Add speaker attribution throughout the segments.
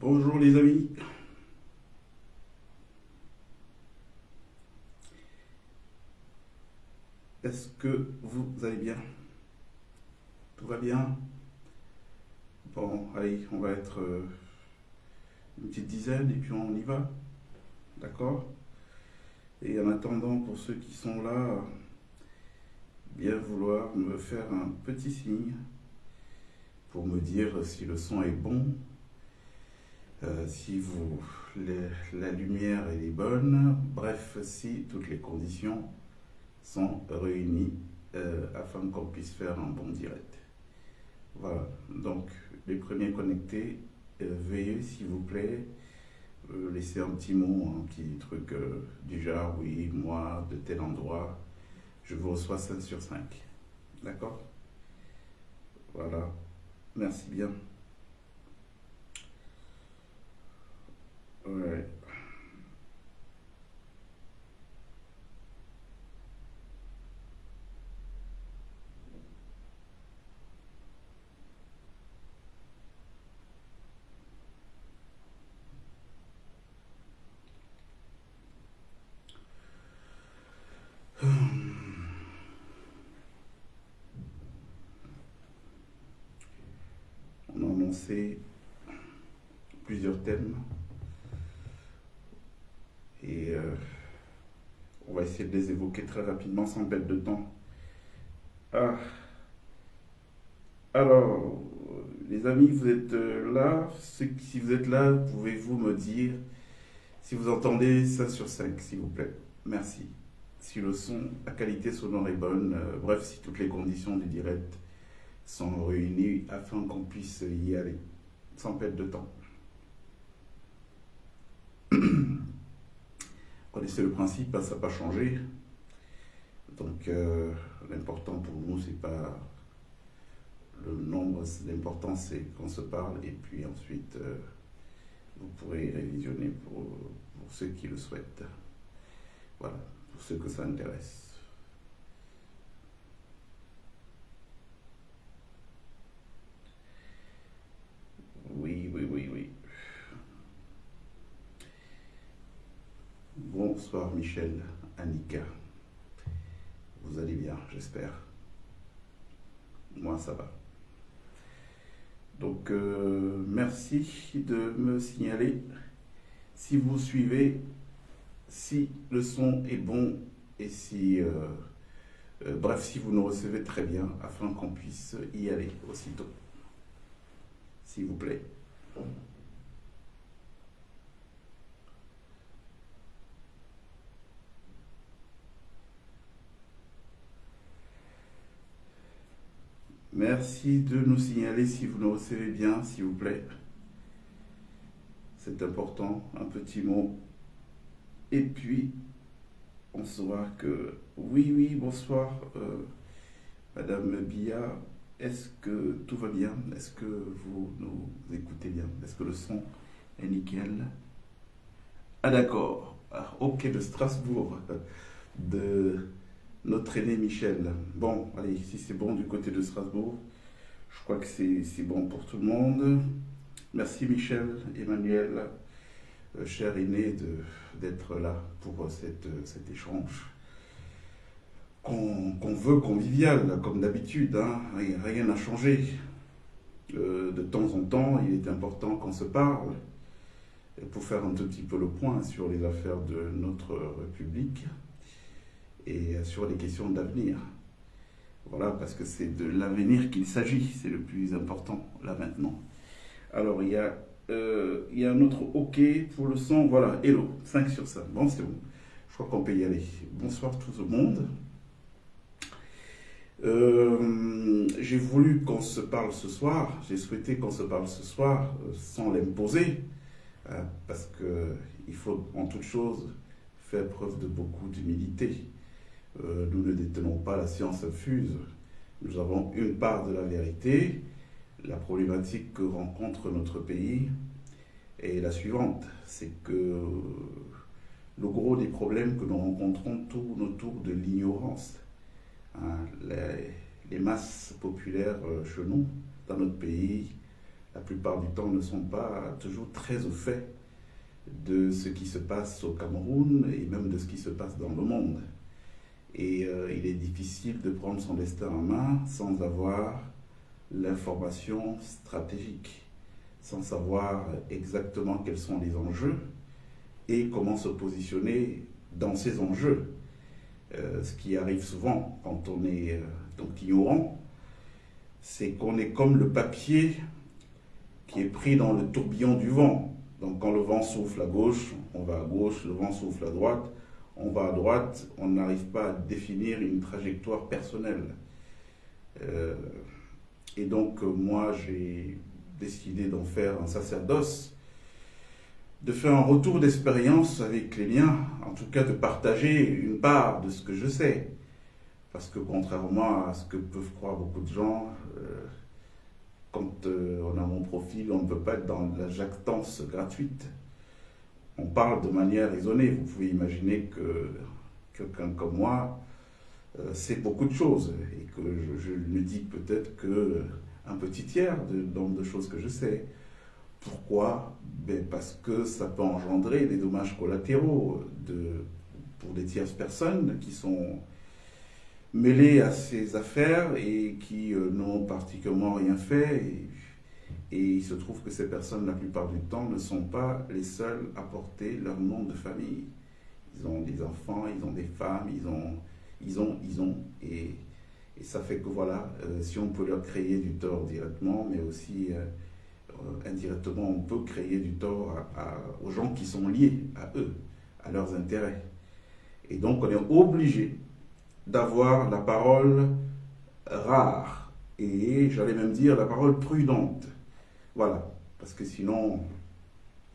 Speaker 1: Bonjour les amis, est-ce que vous allez bien? Tout va bien? Bon, allez, on va être une petite dizaine et puis on y va, d'accord? Et en attendant, pour ceux qui sont là, bien vouloir me faire un petit signe pour me dire si le son est bon, si la lumière elle est bonne, bref, si toutes les conditions sont réunies afin qu'on puisse faire un bon direct. Voilà, donc les premiers connectés, veuillez s'il vous plaît laisser un petit mot, un petit truc du genre oui, moi, de tel endroit, je vous reçois 5 sur 5. D'accord? Voilà, merci bien. Ouais. On a annoncé plusieurs thèmes et on va essayer de les évoquer très rapidement sans perdre de temps. Ah, alors, les amis, vous êtes là. Si vous êtes là, pouvez-vous me dire si vous entendez 5 sur 5, s'il vous plaît? Merci. Si le son, la qualité sonore est bonne, bref, si toutes les conditions du direct sont réunies afin qu'on puisse y aller sans perdre de temps. Connaissez le principe, hein, ça n'a pas changé. Donc, l'important pour nous, c'est pas le nombre, l'important c'est qu'on se parle et puis ensuite vous pourrez révisionner pour ceux qui le souhaitent. Voilà, pour ceux que ça intéresse. Oui, oui, oui, oui. Bonsoir Michel, Annika. Vous allez bien, j'espère. Moi, ça va. Donc, merci de me signaler si vous suivez, si le son est bon et si, bref, si vous nous recevez très bien afin qu'on puisse y aller aussitôt. S'il vous plaît. Merci de nous signaler si vous nous recevez bien, s'il vous plaît. C'est important, un petit mot. Et puis, on saura que... Oui, oui, bonsoir, Madame Bia. Est-ce que tout va bien? Est-ce que vous nous écoutez bien? Est-ce que le son est nickel? Ah d'accord. Ah, ok, de Strasbourg. De notre aîné Michel. Bon, allez, si c'est bon du côté de Strasbourg, je crois que c'est bon pour tout le monde. Merci Michel, Emmanuel, cher aîné, d'être là pour cet échange qu'on veut convivial, comme d'habitude. Hein. Rien n'a changé. De temps en temps, il est important qu'on se parle pour faire un tout petit peu le point sur les affaires de notre République et sur les questions d'avenir. Voilà, parce que c'est de l'avenir qu'il s'agit, c'est le plus important, là maintenant. Alors, il y a un autre OK pour le son, voilà, hello, 5 sur 5. Bon, c'est bon, je crois qu'on peut y aller. Bonsoir tout le monde. J'ai voulu qu'on se parle ce soir, j'ai souhaité qu'on se parle ce soir sans l'imposer, parce qu'il faut en toute chose faire preuve de beaucoup d'humilité. Nous ne détenons pas la science infuse. Nous avons une part de la vérité. La problématique que rencontre notre pays est la suivante. C'est que le gros des problèmes que nous rencontrons tourne autour de l'ignorance. Hein, les masses populaires chez nous, dans notre pays, la plupart du temps, ne sont pas toujours très au fait de ce qui se passe au Cameroun et même de ce qui se passe dans le monde. Et il est difficile de prendre son destin en main sans avoir l'information stratégique, sans savoir exactement quels sont les enjeux et comment se positionner dans ces enjeux. Ce qui arrive souvent quand on est donc ignorant, c'est qu'on est comme le papier qui est pris dans le tourbillon du vent. Donc quand le vent souffle à gauche, on va à gauche, le vent souffle à droite, on va à droite, on n'arrive pas à définir une trajectoire personnelle. Et donc moi j'ai décidé d'en faire un sacerdoce, de faire un retour d'expérience avec les miens, en tout cas de partager une part de ce que je sais. Parce que contrairement à ce que peuvent croire beaucoup de gens, quand on a mon profil, on ne peut pas être dans la jactance gratuite. On parle de manière raisonnée. Vous pouvez imaginer que quelqu'un comme moi sait beaucoup de choses et que je ne dis peut-être qu'un petit tiers de choses que je sais. Pourquoi? Parce que ça peut engendrer des dommages collatéraux pour des tierces personnes qui sont mêlées à ces affaires et qui n'ont particulièrement rien fait. Et il se trouve que ces personnes, la plupart du temps, ne sont pas les seules à porter leur nom de famille. Ils ont des enfants, ils ont des femmes, et ça fait que voilà, si on peut leur créer du tort directement, mais aussi indirectement, on peut créer du tort aux gens qui sont liés à eux, à leurs intérêts. Et donc, on est obligé d'avoir la parole rare, et j'allais même dire la parole prudente. Voilà, parce que sinon,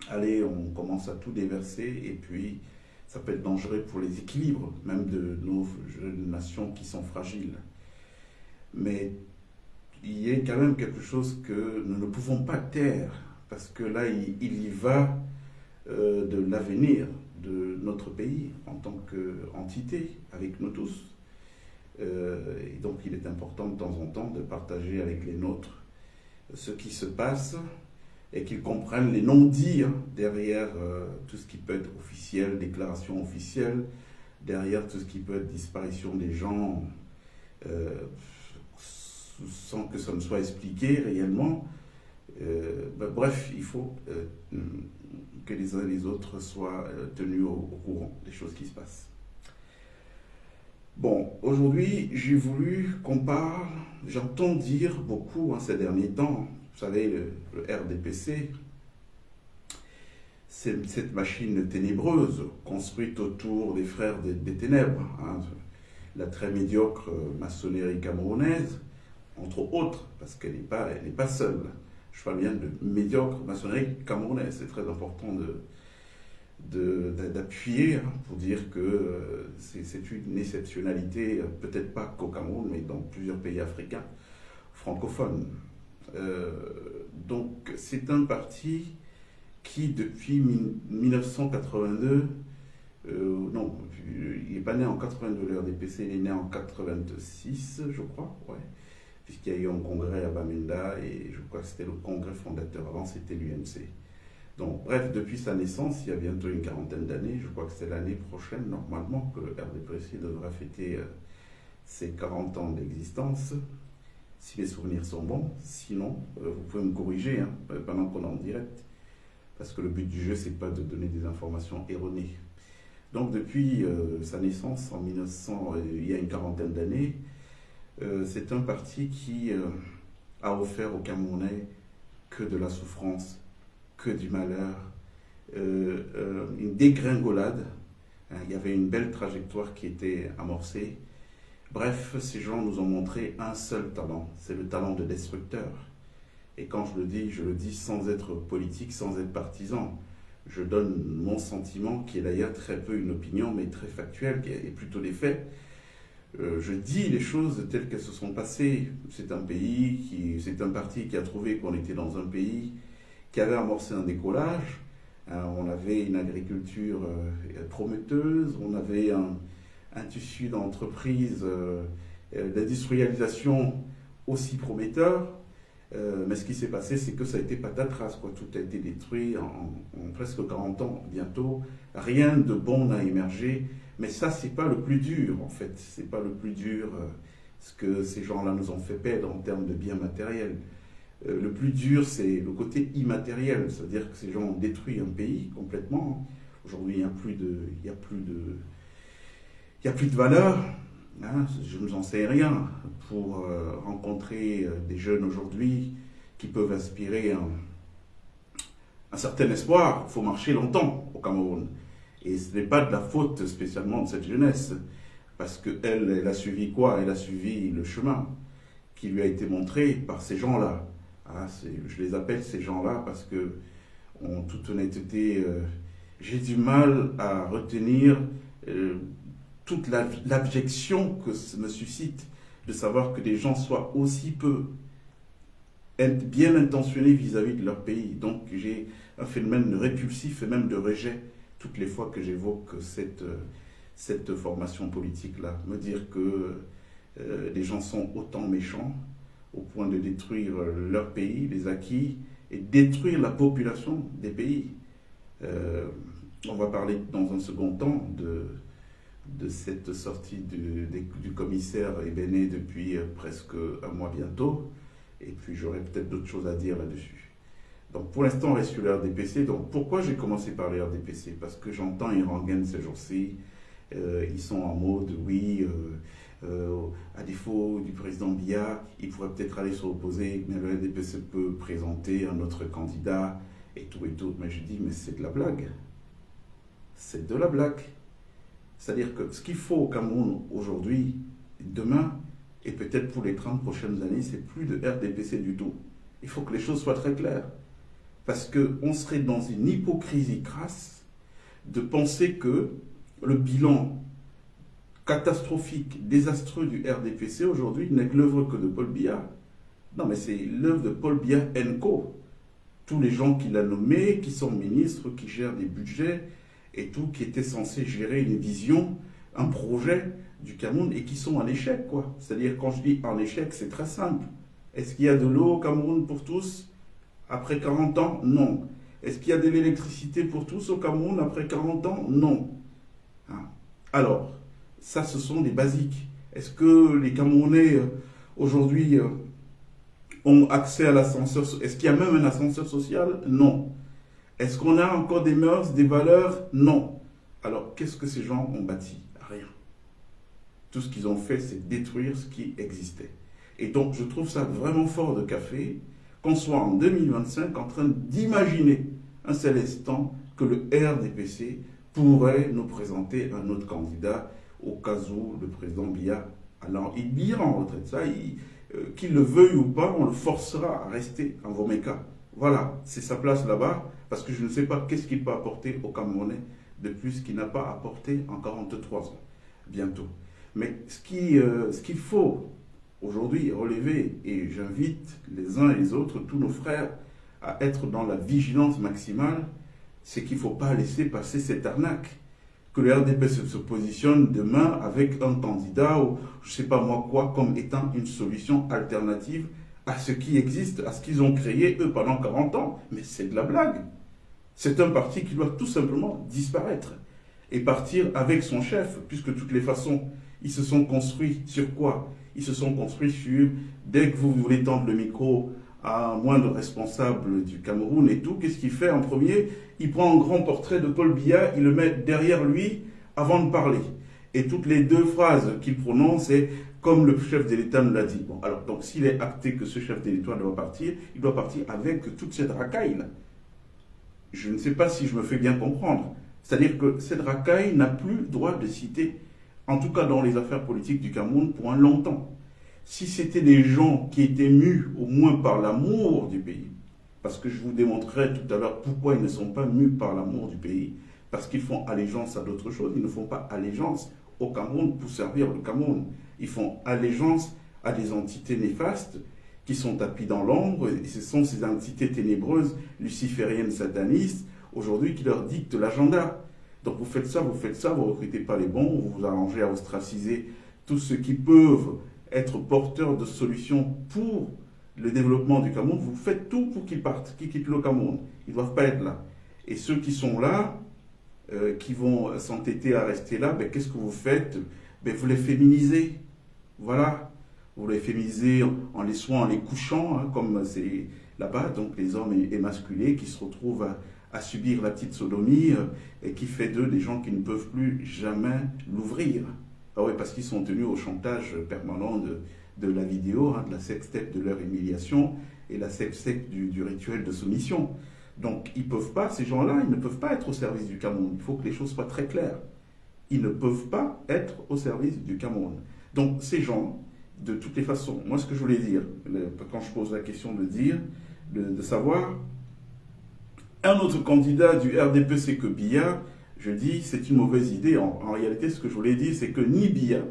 Speaker 1: allez, on commence à tout déverser, et puis ça peut être dangereux pour les équilibres, même de nos jeunes nations qui sont fragiles. Mais il y a quand même quelque chose que nous ne pouvons pas taire, parce que là, il y va de l'avenir de notre pays en tant qu'entité, avec nous tous. Et donc, il est important de temps en temps de partager avec les nôtres ce qui se passe et qu'ils comprennent les non-dits derrière tout ce qui peut être officiel, déclaration officielle, derrière tout ce qui peut être disparition des gens sans que ça ne soit expliqué réellement. Bref, il faut que les uns et les autres soient tenus au courant des choses qui se passent. Bon, aujourd'hui, j'ai voulu qu'on parle, j'entends dire beaucoup ces derniers temps, vous savez, le RDPC, c'est cette machine ténébreuse construite autour des frères des ténèbres, la très médiocre maçonnerie camerounaise, entre autres, parce qu'elle n'est pas seule. Je parle bien de médiocre maçonnerie camerounaise, c'est très important d'appuyer pour dire que c'est une exceptionnalité, peut-être pas qu'au Cameroun, mais dans plusieurs pays africains francophones. Donc c'est un parti qui depuis 1982, non, il n'est pas né en 82, le RDPC, il est né en 86, je crois, ouais, puisqu'il y a eu un congrès à Bamenda et je crois que c'était le congrès fondateur, avant c'était l'UNC. Donc, bref, depuis sa naissance, il y a bientôt une quarantaine d'années, je crois que c'est l'année prochaine, normalement, que le RDPC devra fêter ses 40 ans d'existence, si les souvenirs sont bons. Sinon, vous pouvez me corriger pendant qu'on est en direct, parce que le but du jeu, c'est pas de donner des informations erronées. Donc, depuis sa naissance, il y a une quarantaine d'années, c'est un parti qui a offert aux Camerounais que de la souffrance, que du malheur, une dégringolade. Il y avait une belle trajectoire qui était amorcée. Bref, ces gens nous ont montré un seul talent, c'est le talent de destructeur. Et quand je le dis sans être politique, sans être partisan. Je donne mon sentiment, qui est d'ailleurs très peu une opinion, mais très factuelle, qui est plutôt des faits. Je dis les choses telles qu'elles se sont passées. C'est un parti qui a trouvé qu'on était dans un pays qui avait amorcé un décollage. On avait une agriculture prometteuse, on avait un tissu d'entreprise, d'industrialisation aussi prometteur. Mais ce qui s'est passé, c'est que ça a été patatras, quoi. Tout a été détruit en presque 40 ans bientôt. Rien de bon n'a émergé. Mais ça, c'est pas le plus dur, en fait. C'est pas le plus dur, ce que ces gens-là nous ont fait perdre en termes de biens matériels. Le plus dur, c'est le côté immatériel. C'est-à-dire que ces gens ont détruit un pays complètement. Aujourd'hui, il n'y a plus de, il y a plus de, il y a plus de valeur. Hein, je ne vous en sais rien. Pour rencontrer des jeunes aujourd'hui qui peuvent inspirer un certain espoir, il faut marcher longtemps au Cameroun. Et ce n'est pas de la faute spécialement de cette jeunesse, parce qu'elle elle a suivi quoi? Elle a suivi le chemin qui lui a été montré par ces gens-là. Ah, je les appelle ces gens-là parce que, en toute honnêteté, j'ai du mal à retenir toute l'abjection que ça me suscite de savoir que des gens soient aussi peu bien intentionnés vis-à-vis de leur pays. Donc j'ai un phénomène répulsif et même de rejet toutes les fois que j'évoque cette formation politique-là. Me dire que les gens sont autant méchants au point de détruire leur pays, les acquis, et détruire la population des pays. On va parler dans un second temps de cette sortie du commissaire Ebene depuis presque un mois bientôt, et puis j'aurai peut-être d'autres choses à dire là-dessus. Donc pour l'instant, on reste sur le RDPC. Donc pourquoi j'ai commencé par le RDPC? Parce que j'entends ils rengainent ces jours-ci, ils sont en mode oui, à défaut du président Biya, il pourrait peut-être aller s'opposer, mais le RDPC peut présenter un autre candidat et tout et tout. Mais je dis, mais c'est de la blague. C'est de la blague. C'est-à-dire que ce qu'il faut au Cameroun aujourd'hui, demain, et peut-être pour les 30 prochaines années, c'est plus de RDPC du tout. Il faut que les choses soient très claires. Parce qu'on serait dans une hypocrisie crasse de penser que le bilan catastrophique, désastreux du RDPC aujourd'hui n'est que l'œuvre que de Paul Biya. Non, mais c'est l'œuvre de Paul Biya & Co. Tous les gens qu'il a nommés, qui sont ministres, qui gèrent des budgets et tout, qui étaient censés gérer une vision, un projet du Cameroun et qui sont en échec, quoi. C'est-à-dire, quand je dis en échec, c'est très simple. Est-ce qu'il y a de l'eau au Cameroun pour tous après 40 ans? Non. Est-ce qu'il y a de l'électricité pour tous au Cameroun après 40 ans? Non. Hein? Alors, ça, ce sont des basiques. Est-ce que les Camerounais, aujourd'hui, ont accès à l'ascenseur? Est-ce qu'il y a même un ascenseur social? Non. Est-ce qu'on a encore des mœurs, des valeurs? Non. Alors, qu'est-ce que ces gens ont bâti? Rien. Tout ce qu'ils ont fait, c'est détruire ce qui existait. Et donc, je trouve ça vraiment fort de café qu'on soit en 2025 en train d'imaginer un seul instant que le RDPC pourrait nous présenter un autre candidat au cas où le président Biya, alors il ira en retraite. Ça, qu'il le veuille ou pas, on le forcera à rester en Vomeka. Voilà, c'est sa place là-bas, parce que je ne sais pas qu'est-ce qu'il peut apporter au Camerounais de plus qu'il n'a pas apporté en 43 ans, bientôt. Mais ce qu'il faut aujourd'hui relever, et j'invite les uns et les autres, tous nos frères, à être dans la vigilance maximale, c'est qu'il ne faut pas laisser passer cette arnaque. Que le RDPC se positionne demain avec un candidat ou je ne sais pas moi quoi, comme étant une solution alternative à ce qui existe, à ce qu'ils ont créé eux pendant 40 ans. Mais c'est de la blague. C'est un parti qui doit tout simplement disparaître et partir avec son chef, puisque de toutes les façons, ils se sont construits sur quoi? Ils se sont construits sur, dès que vous voulez tendre le micro à un moindre responsable du Cameroun et tout, qu'est-ce qu'il fait en premier? Il prend un grand portrait de Paul Biya, il le met derrière lui avant de parler. Et toutes les deux phrases qu'il prononce, c'est comme le chef de l'État nous l'a dit. Bon, alors, donc s'il est acté que ce chef de l'État doit partir, il doit partir avec toute cette racaille-là. Je ne sais pas si je me fais bien comprendre. C'est-à-dire que cette racaille n'a plus le droit de citer, en tout cas dans les affaires politiques du Cameroun, pour un long temps. Si c'était des gens qui étaient mus au moins par l'amour du pays, parce que je vous démontrerai tout à l'heure pourquoi ils ne sont pas mus par l'amour du pays, parce qu'ils font allégeance à d'autres choses, ils ne font pas allégeance au Cameroun pour servir le Cameroun. Ils font allégeance à des entités néfastes qui sont tapis dans l'ombre, et ce sont ces entités ténébreuses, lucifériennes, satanistes, aujourd'hui qui leur dictent l'agenda. Donc vous faites ça, vous ne recrutez pas les bons, vous vous arrangez à ostraciser tous ceux qui peuvent être porteurs de solutions pour le développement du Cameroun, vous faites tout pour qu'ils partent, qu'ils quittent le Cameroun. Ils ne doivent pas être là. Et ceux qui sont là, qui vont s'entêter à rester là, ben, qu'est-ce que vous faites? Ben, vous les féminisez. Voilà. Vous les féminisez en les soins, en les couchant, hein, comme c'est là-bas, donc les hommes émasculés qui se retrouvent à subir la petite sodomie et qui fait d'eux des gens qui ne peuvent plus jamais l'ouvrir. Ah ouais, parce qu'ils sont tenus au chantage permanent de la vidéo, hein, de la sextape de leur humiliation et la sextape du rituel de soumission. Donc ils peuvent pas, ces gens-là, ils ne peuvent pas être au service du Cameroun. Il faut que les choses soient très claires. Ils ne peuvent pas être au service du Cameroun. Donc ces gens, de toutes les façons, moi ce que je voulais dire, quand je pose la question de savoir, un autre candidat du RDPC que Biya, je dis c'est une mauvaise idée. En réalité, ce que je voulais dire, c'est que ni Biya,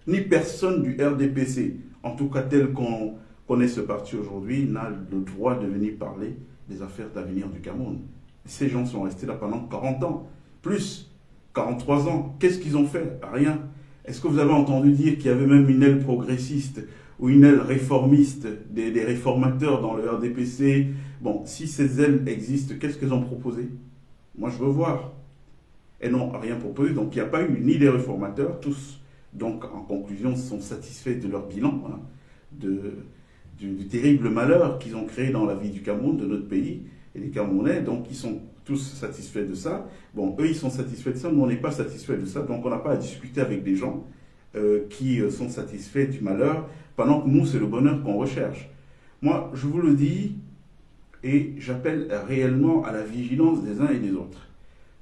Speaker 1: ni personne du RDPC, en tout cas tel qu'on connaît ce parti aujourd'hui, n'a le droit de venir parler des affaires d'avenir du Cameroun. Ces gens sont restés là pendant 40 ans, plus 43 ans. Qu'est-ce qu'ils ont fait? Rien. Est-ce que vous avez entendu dire qu'il y avait même une aile progressiste ou une aile réformiste, des réformateurs dans le RDPC? Bon, si ces ailes existent, qu'est-ce qu'elles ont proposé? Moi, je veux voir. Elles n'ont rien proposé, donc il n'y a pas eu ni des réformateurs, tous, donc en conclusion, sont satisfaits de leur bilan, hein, du terrible malheur qu'ils ont créé dans la vie du Cameroun, de notre pays, et les Camerounais, donc ils sont tous satisfaits de ça. Bon, eux, ils sont satisfaits de ça, nous, on n'est pas satisfaits de ça, donc on n'a pas à discuter avec des gens qui sont satisfaits du malheur, pendant que nous, c'est le bonheur qu'on recherche. Moi, je vous le dis, et j'appelle réellement à la vigilance des uns et des autres.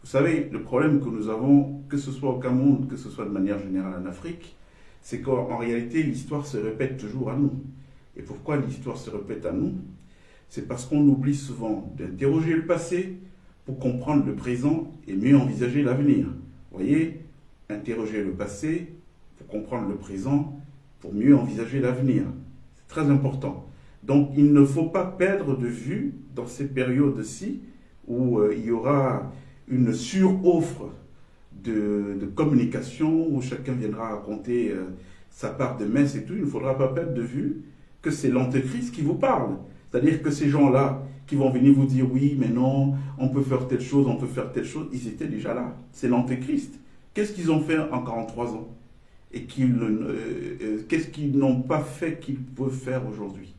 Speaker 1: Vous savez, le problème que nous avons, que ce soit au Cameroun, que ce soit de manière générale en Afrique, c'est qu'en réalité, l'histoire se répète toujours à nous. Et pourquoi l'histoire se répète à nous? C'est parce qu'on oublie souvent d'interroger le passé pour comprendre le présent et mieux envisager l'avenir. Vous voyez, interroger le passé pour comprendre le présent, pour mieux envisager l'avenir. C'est très important. Donc, il ne faut pas perdre de vue dans ces périodes-ci où il y aura une suroffre de communication, où chacun viendra raconter sa part de messe et tout. Il ne faudra pas perdre de vue que c'est l'antéchrist qui vous parle. C'est-à-dire que ces gens-là qui vont venir vous dire oui, mais non, on peut faire telle chose, on peut faire telle chose, ils étaient déjà là. C'est l'antéchrist. Qu'est-ce qu'ils ont fait en 43 ans? Et qu'est-ce qu'ils n'ont pas fait qu'ils peuvent faire aujourd'hui?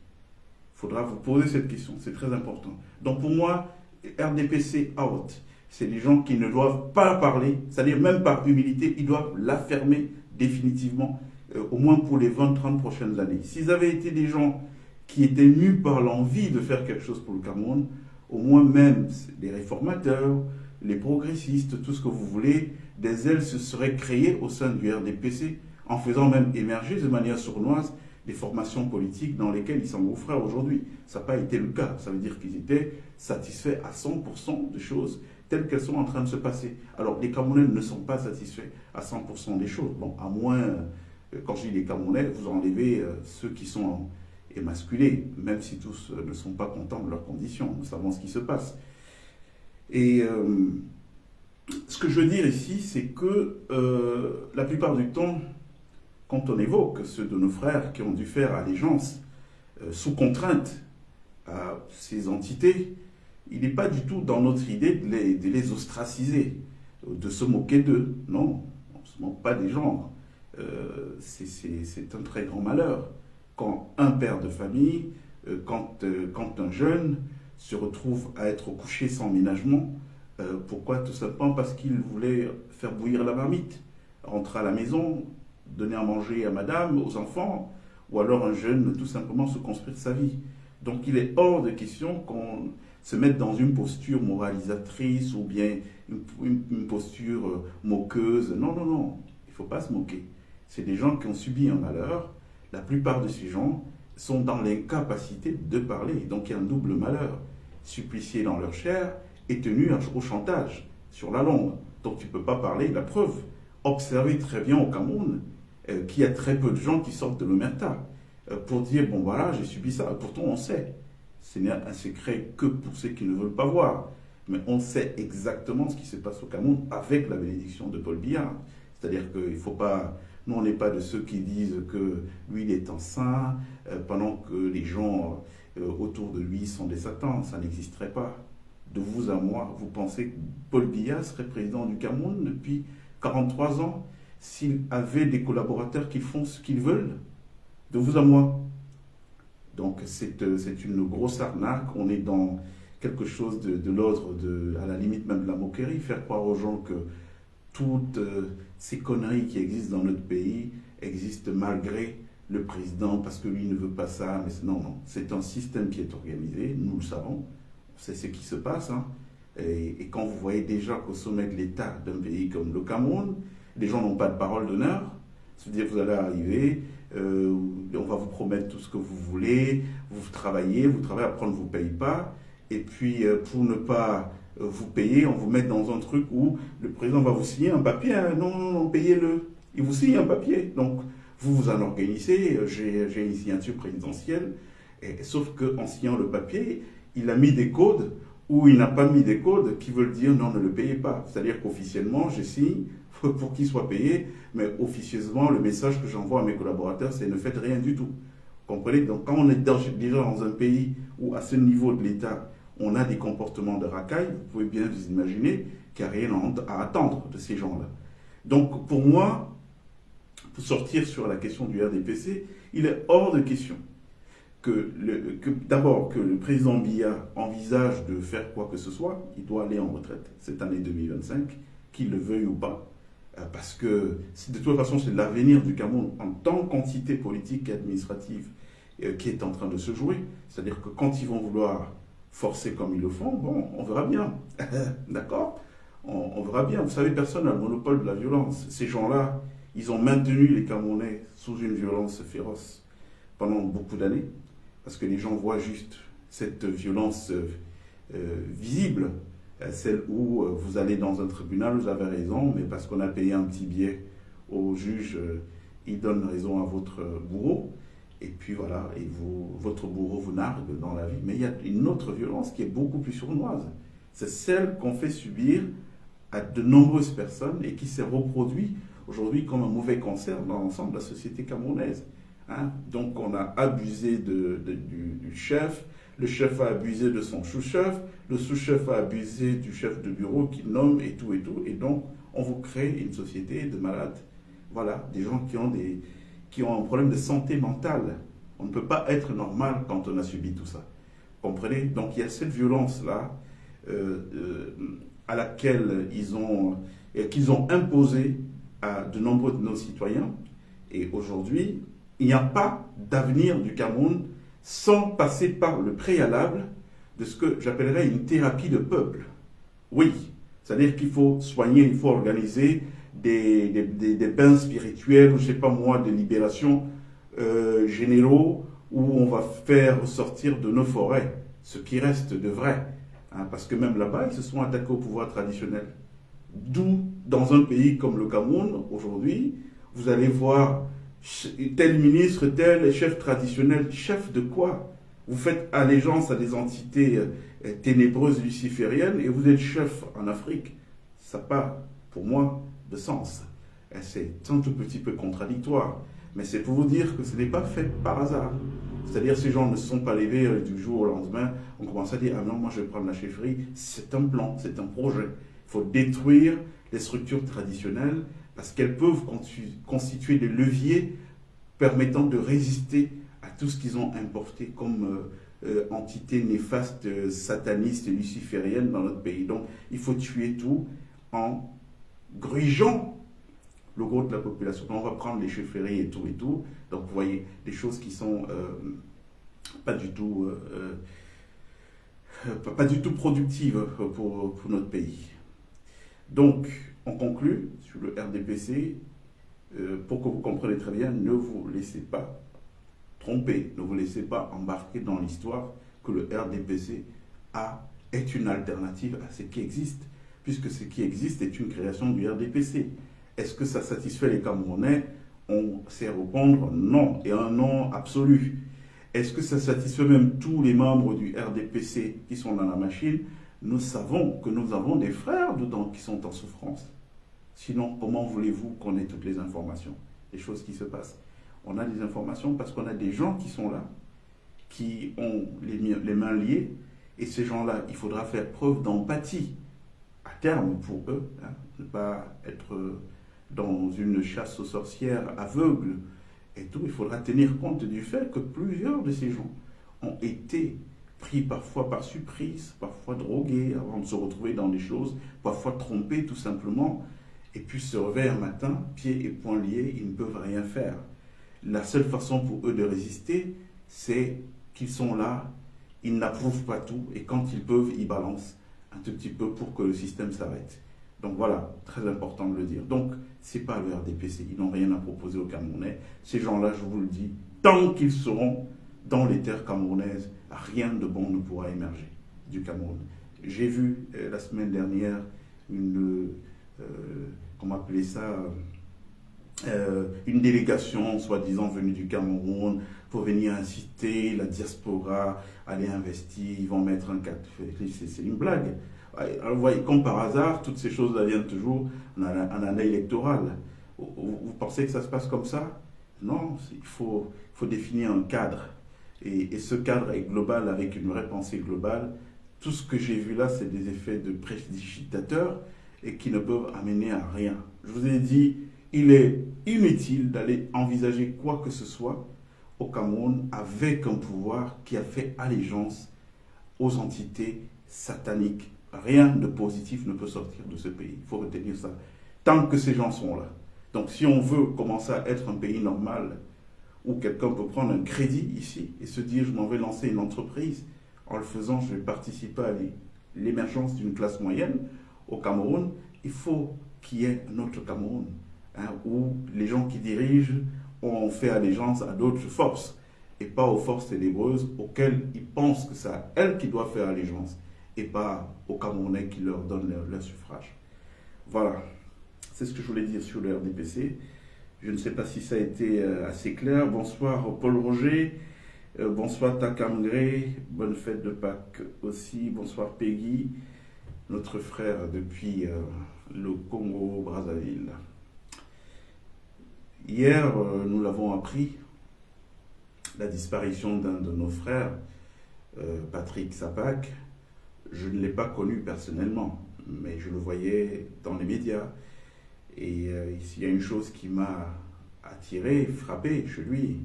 Speaker 1: Il faudra vous poser cette question, c'est très important. Donc pour moi, RDPC out. C'est des gens qui ne doivent pas parler, c'est-à-dire même par humilité, ils doivent la fermer définitivement, au moins pour les 20-30 prochaines années. S'ils avaient été des gens qui étaient mus par l'envie de faire quelque chose pour le Cameroun, au moins même les réformateurs, les progressistes, tout ce que vous voulez, des ailes se seraient créées au sein du RDPC, en faisant même émerger de manière sournoise des formations politiques dans lesquelles ils s'engouffraient aujourd'hui. Ça n'a pas été le cas. Ça veut dire qu'ils étaient satisfaits à 100% des choses telles qu'elles sont en train de se passer. Alors, les Camerounais ne sont pas satisfaits à 100% des choses. Bon, à moins, quand je dis les Camerounais, vous enlevez ceux qui sont émasculés, même si tous ne sont pas contents de leurs conditions. Nous savons ce qui se passe. Et ce que je veux dire ici, c'est que la plupart du temps, quand on évoque ceux de nos frères qui ont dû faire allégeance sous contrainte à ces entités, il n'est pas du tout dans notre idée de les ostraciser, de se moquer d'eux. Non, on ne se moque pas des gens. C'est un très grand malheur. Quand un père de famille, quand un jeune se retrouve à être couché sans ménagement, pourquoi? Tout simplement parce qu'il voulait faire bouillir la marmite, rentrer à la maison, donner à manger à madame, aux enfants, ou alors un jeune tout simplement se construire sa vie. Donc il est hors de question qu'on se mette dans une posture moralisatrice ou bien une posture moqueuse. Non, non, non, il ne faut pas se moquer. C'est des gens qui ont subi un malheur. La plupart de ces gens sont dans l'incapacité de parler. Donc il y a un double malheur. Suppliciés dans leur chair et tenus au chantage sur la longue. Donc tu ne peux pas parler. La preuve, observez très bien au Cameroun qu'il y a très peu de gens qui sortent de l'omerta pour dire bon voilà, j'ai subi ça. Pourtant on sait. Ce n'est un secret que pour ceux qui ne veulent pas voir. Mais on sait exactement ce qui se passe au Cameroun avec la bénédiction de Paul Biya. C'est-à-dire qu'il ne faut pas Nous, on n'est pas de ceux qui disent que lui, il est un saint, pendant que les gens autour de lui sont des satans. Ça n'existerait pas. De vous à moi, vous pensez que Paul Biya serait président du Cameroun depuis 43 ans s'il avait des collaborateurs qui font ce qu'ils veulent? De vous à moi. Donc c'est une grosse arnaque. On est dans quelque chose de l'ordre, à la limite même de la moquerie, faire croire aux gens que toutes ces conneries qui existent dans notre pays existent malgré le président parce que lui ne veut pas ça. Mais non, non, c'est un système qui est organisé, nous le savons, c'est ce qui se passe. Hein. Et quand vous voyez déjà qu'au sommet de l'État d'un pays comme le Cameroun, les gens n'ont pas de parole d'honneur, c'est-à-dire que vous allez arriver, on va vous promettre tout ce que vous voulez, vous travaillez, après on ne vous paye pas, et puis pour ne pas vous payer, on vous met dans un truc où le président va vous signer un papier, hein, non, non, non, payez-le, il vous signe un papier, donc vous vous en organisez, j'ai une signature présidentielle, sauf qu'en signant le papier, il a mis des codes ou il n'a pas mis des codes qui veulent dire non, ne le payez pas. C'est-à-dire qu'officiellement, je signe pour qu'il soit payé, mais officieusement, le message que j'envoie à mes collaborateurs, c'est ne faites rien du tout. Vous comprenez? Donc quand on est déjà dans un pays où à ce niveau de l'État, on a des comportements de racaille, vous pouvez bien vous imaginer qu'il n'y a rien à attendre de ces gens-là. Donc pour moi, pour sortir sur la question du RDPC, il est hors de question d'abord que le président Biya envisage de faire quoi que ce soit. Il doit aller en retraite cette année 2025, qu'il le veuille ou pas, parce que de toute façon c'est l'avenir du Cameroun en tant qu'entité politique et administrative qui est en train de se jouer. C'est-à-dire que quand ils vont vouloir forcer comme ils le font, bon, on verra bien, d'accord, on verra bien. Vous savez, personne n'a le monopole de la violence. Ces gens-là, ils ont maintenu les Camerounais sous une violence féroce pendant beaucoup d'années, parce que les gens voient juste cette violence visible, celle où vous allez dans un tribunal, vous avez raison, mais parce qu'on a payé un petit billet au juge, il donne raison à votre bourreau, et puis voilà, et votre bourreau vous nargue dans la vie. Mais il y a une autre violence qui est beaucoup plus sournoise. C'est celle qu'on fait subir à de nombreuses personnes et qui s'est reproduit aujourd'hui comme un mauvais cancer dans l'ensemble de la société camerounaise. Hein? Donc on a abusé du chef, le chef a abusé de son sous-chef, le sous-chef a abusé du chef de bureau qui nomme et tout, et donc on vous crée une société de malades. Voilà, des gens qui ont un problème de santé mentale. On ne peut pas être normal quand on a subi tout ça. Comprenez? Donc il y a cette violence-là à laquelle qu'ils ont imposée à de nombreux de nos citoyens. Et aujourd'hui, il n'y a pas d'avenir du Cameroun sans passer par le préalable de ce que j'appellerais une thérapie de peuple. Oui, c'est-à-dire qu'il faut soigner, il faut organiser des bains spirituels, ou je ne sais pas moi, des libérations généraux, où on va faire ressortir de nos forêts ce qui reste de vrai. Hein, parce que même là-bas, ils se sont attaqués au pouvoir traditionnel. D'où, dans un pays comme le Cameroun, aujourd'hui, vous allez voir tel ministre, tel chef traditionnel. Chef de quoi? Vous faites allégeance à des entités ténébreuses lucifériennes et vous êtes chef en Afrique. Ça n'a pas, pour moi, de sens. C'est un tout petit peu contradictoire. Mais c'est pour vous dire que ce n'est pas fait par hasard. C'est-à-dire ces gens ne se sont pas levés du jour au lendemain. On commence à dire, ah non, moi je vais prendre la chefferie. C'est un plan, c'est un projet. Il faut détruire les structures traditionnelles parce qu'elles peuvent constituer des leviers permettant de résister à tout ce qu'ils ont importé comme entité néfaste, sataniste et luciférienne dans notre pays. Donc il faut tuer tout en grugeant le gros de la population. On va prendre les chefferies et tout et tout. Donc vous voyez des choses qui sont pas du tout productives pour notre pays. Donc on conclut sur le RDPC. Pour que vous compreniez très bien, ne vous laissez pas tromper, ne vous laissez pas embarquer dans l'histoire que le RDPC est une alternative à ce qui existe, puisque ce qui existe est une création du RDPC. Est-ce que ça satisfait les Camerounais? On sait répondre non, et un non absolu. Est-ce que ça satisfait même tous les membres du RDPC qui sont dans la machine? Nous savons que nous avons des frères dedans qui sont en souffrance. Sinon, comment voulez-vous qu'on ait toutes les informations? les choses qui se passent. On a des informations parce qu'on a des gens qui sont là, qui ont les mains liées, et ces gens-là, il faudra faire preuve d'empathie à terme pour eux, hein, ne pas être dans une chasse aux sorcières aveugle et tout. Il faudra tenir compte du fait que plusieurs de ces gens ont été pris parfois par surprise, parfois drogués avant de se retrouver dans des choses, parfois trompés tout simplement, et puis se réveillent un matin, pieds et poings liés, ils ne peuvent rien faire. La seule façon pour eux de résister, c'est qu'ils sont là, ils n'approuvent pas tout, et quand ils peuvent, ils balancent un tout petit peu pour que le système s'arrête. Donc voilà, très important de le dire. Donc, ce n'est pas le RDPC, ils n'ont rien à proposer aux Camerounais. Ces gens-là, je vous le dis, tant qu'ils seront dans les terres camerounaises, rien de bon ne pourra émerger du Cameroun. J'ai vu la semaine dernière comment appeler ça, une délégation soi-disant venue du Cameroun pour venir inciter la diaspora à aller investir, ils vont mettre un cadre. C'est une blague. Alors, vous voyez, comme par hasard, toutes ces choses-là viennent toujours en année électorale. Vous pensez que ça se passe comme ça? Non, il faut définir un cadre. Et ce cadre est global avec une vraie pensée globale. Tout ce que j'ai vu là, c'est des effets de précipitateurs et qui ne peuvent amener à rien. Je vous ai dit, il est inutile d'aller envisager quoi que ce soit au Cameroun avec un pouvoir qui a fait allégeance aux entités sataniques. Rien de positif ne peut sortir de ce pays. Il faut retenir ça. Tant que ces gens sont là. Donc si on veut commencer à être un pays normal, où quelqu'un peut prendre un crédit ici et se dire je m'en vais lancer une entreprise, en le faisant je vais participer à l'émergence d'une classe moyenne au Cameroun, il faut qu'il y ait un autre Cameroun, hein, où les gens qui dirigent ont fait allégeance à d'autres forces et pas aux forces ténébreuses auxquelles ils pensent que c'est à elles qui doivent faire allégeance et pas aux Camerounais qui leur donnent leur suffrage. Voilà, c'est ce que je voulais dire sur le RDPC. Je ne sais pas si ça a été assez clair. Bonsoir Paul Roger, bonsoir Takamgré, bonne fête de Pâques aussi, bonsoir Peggy, notre frère depuis le Congo-Brazzaville. Hier, nous l'avons appris, la disparition d'un de nos frères, Patrick Sapak. Je ne l'ai pas connu personnellement, mais je le voyais dans les médias. Et il y a une chose qui m'a attiré, frappé chez lui,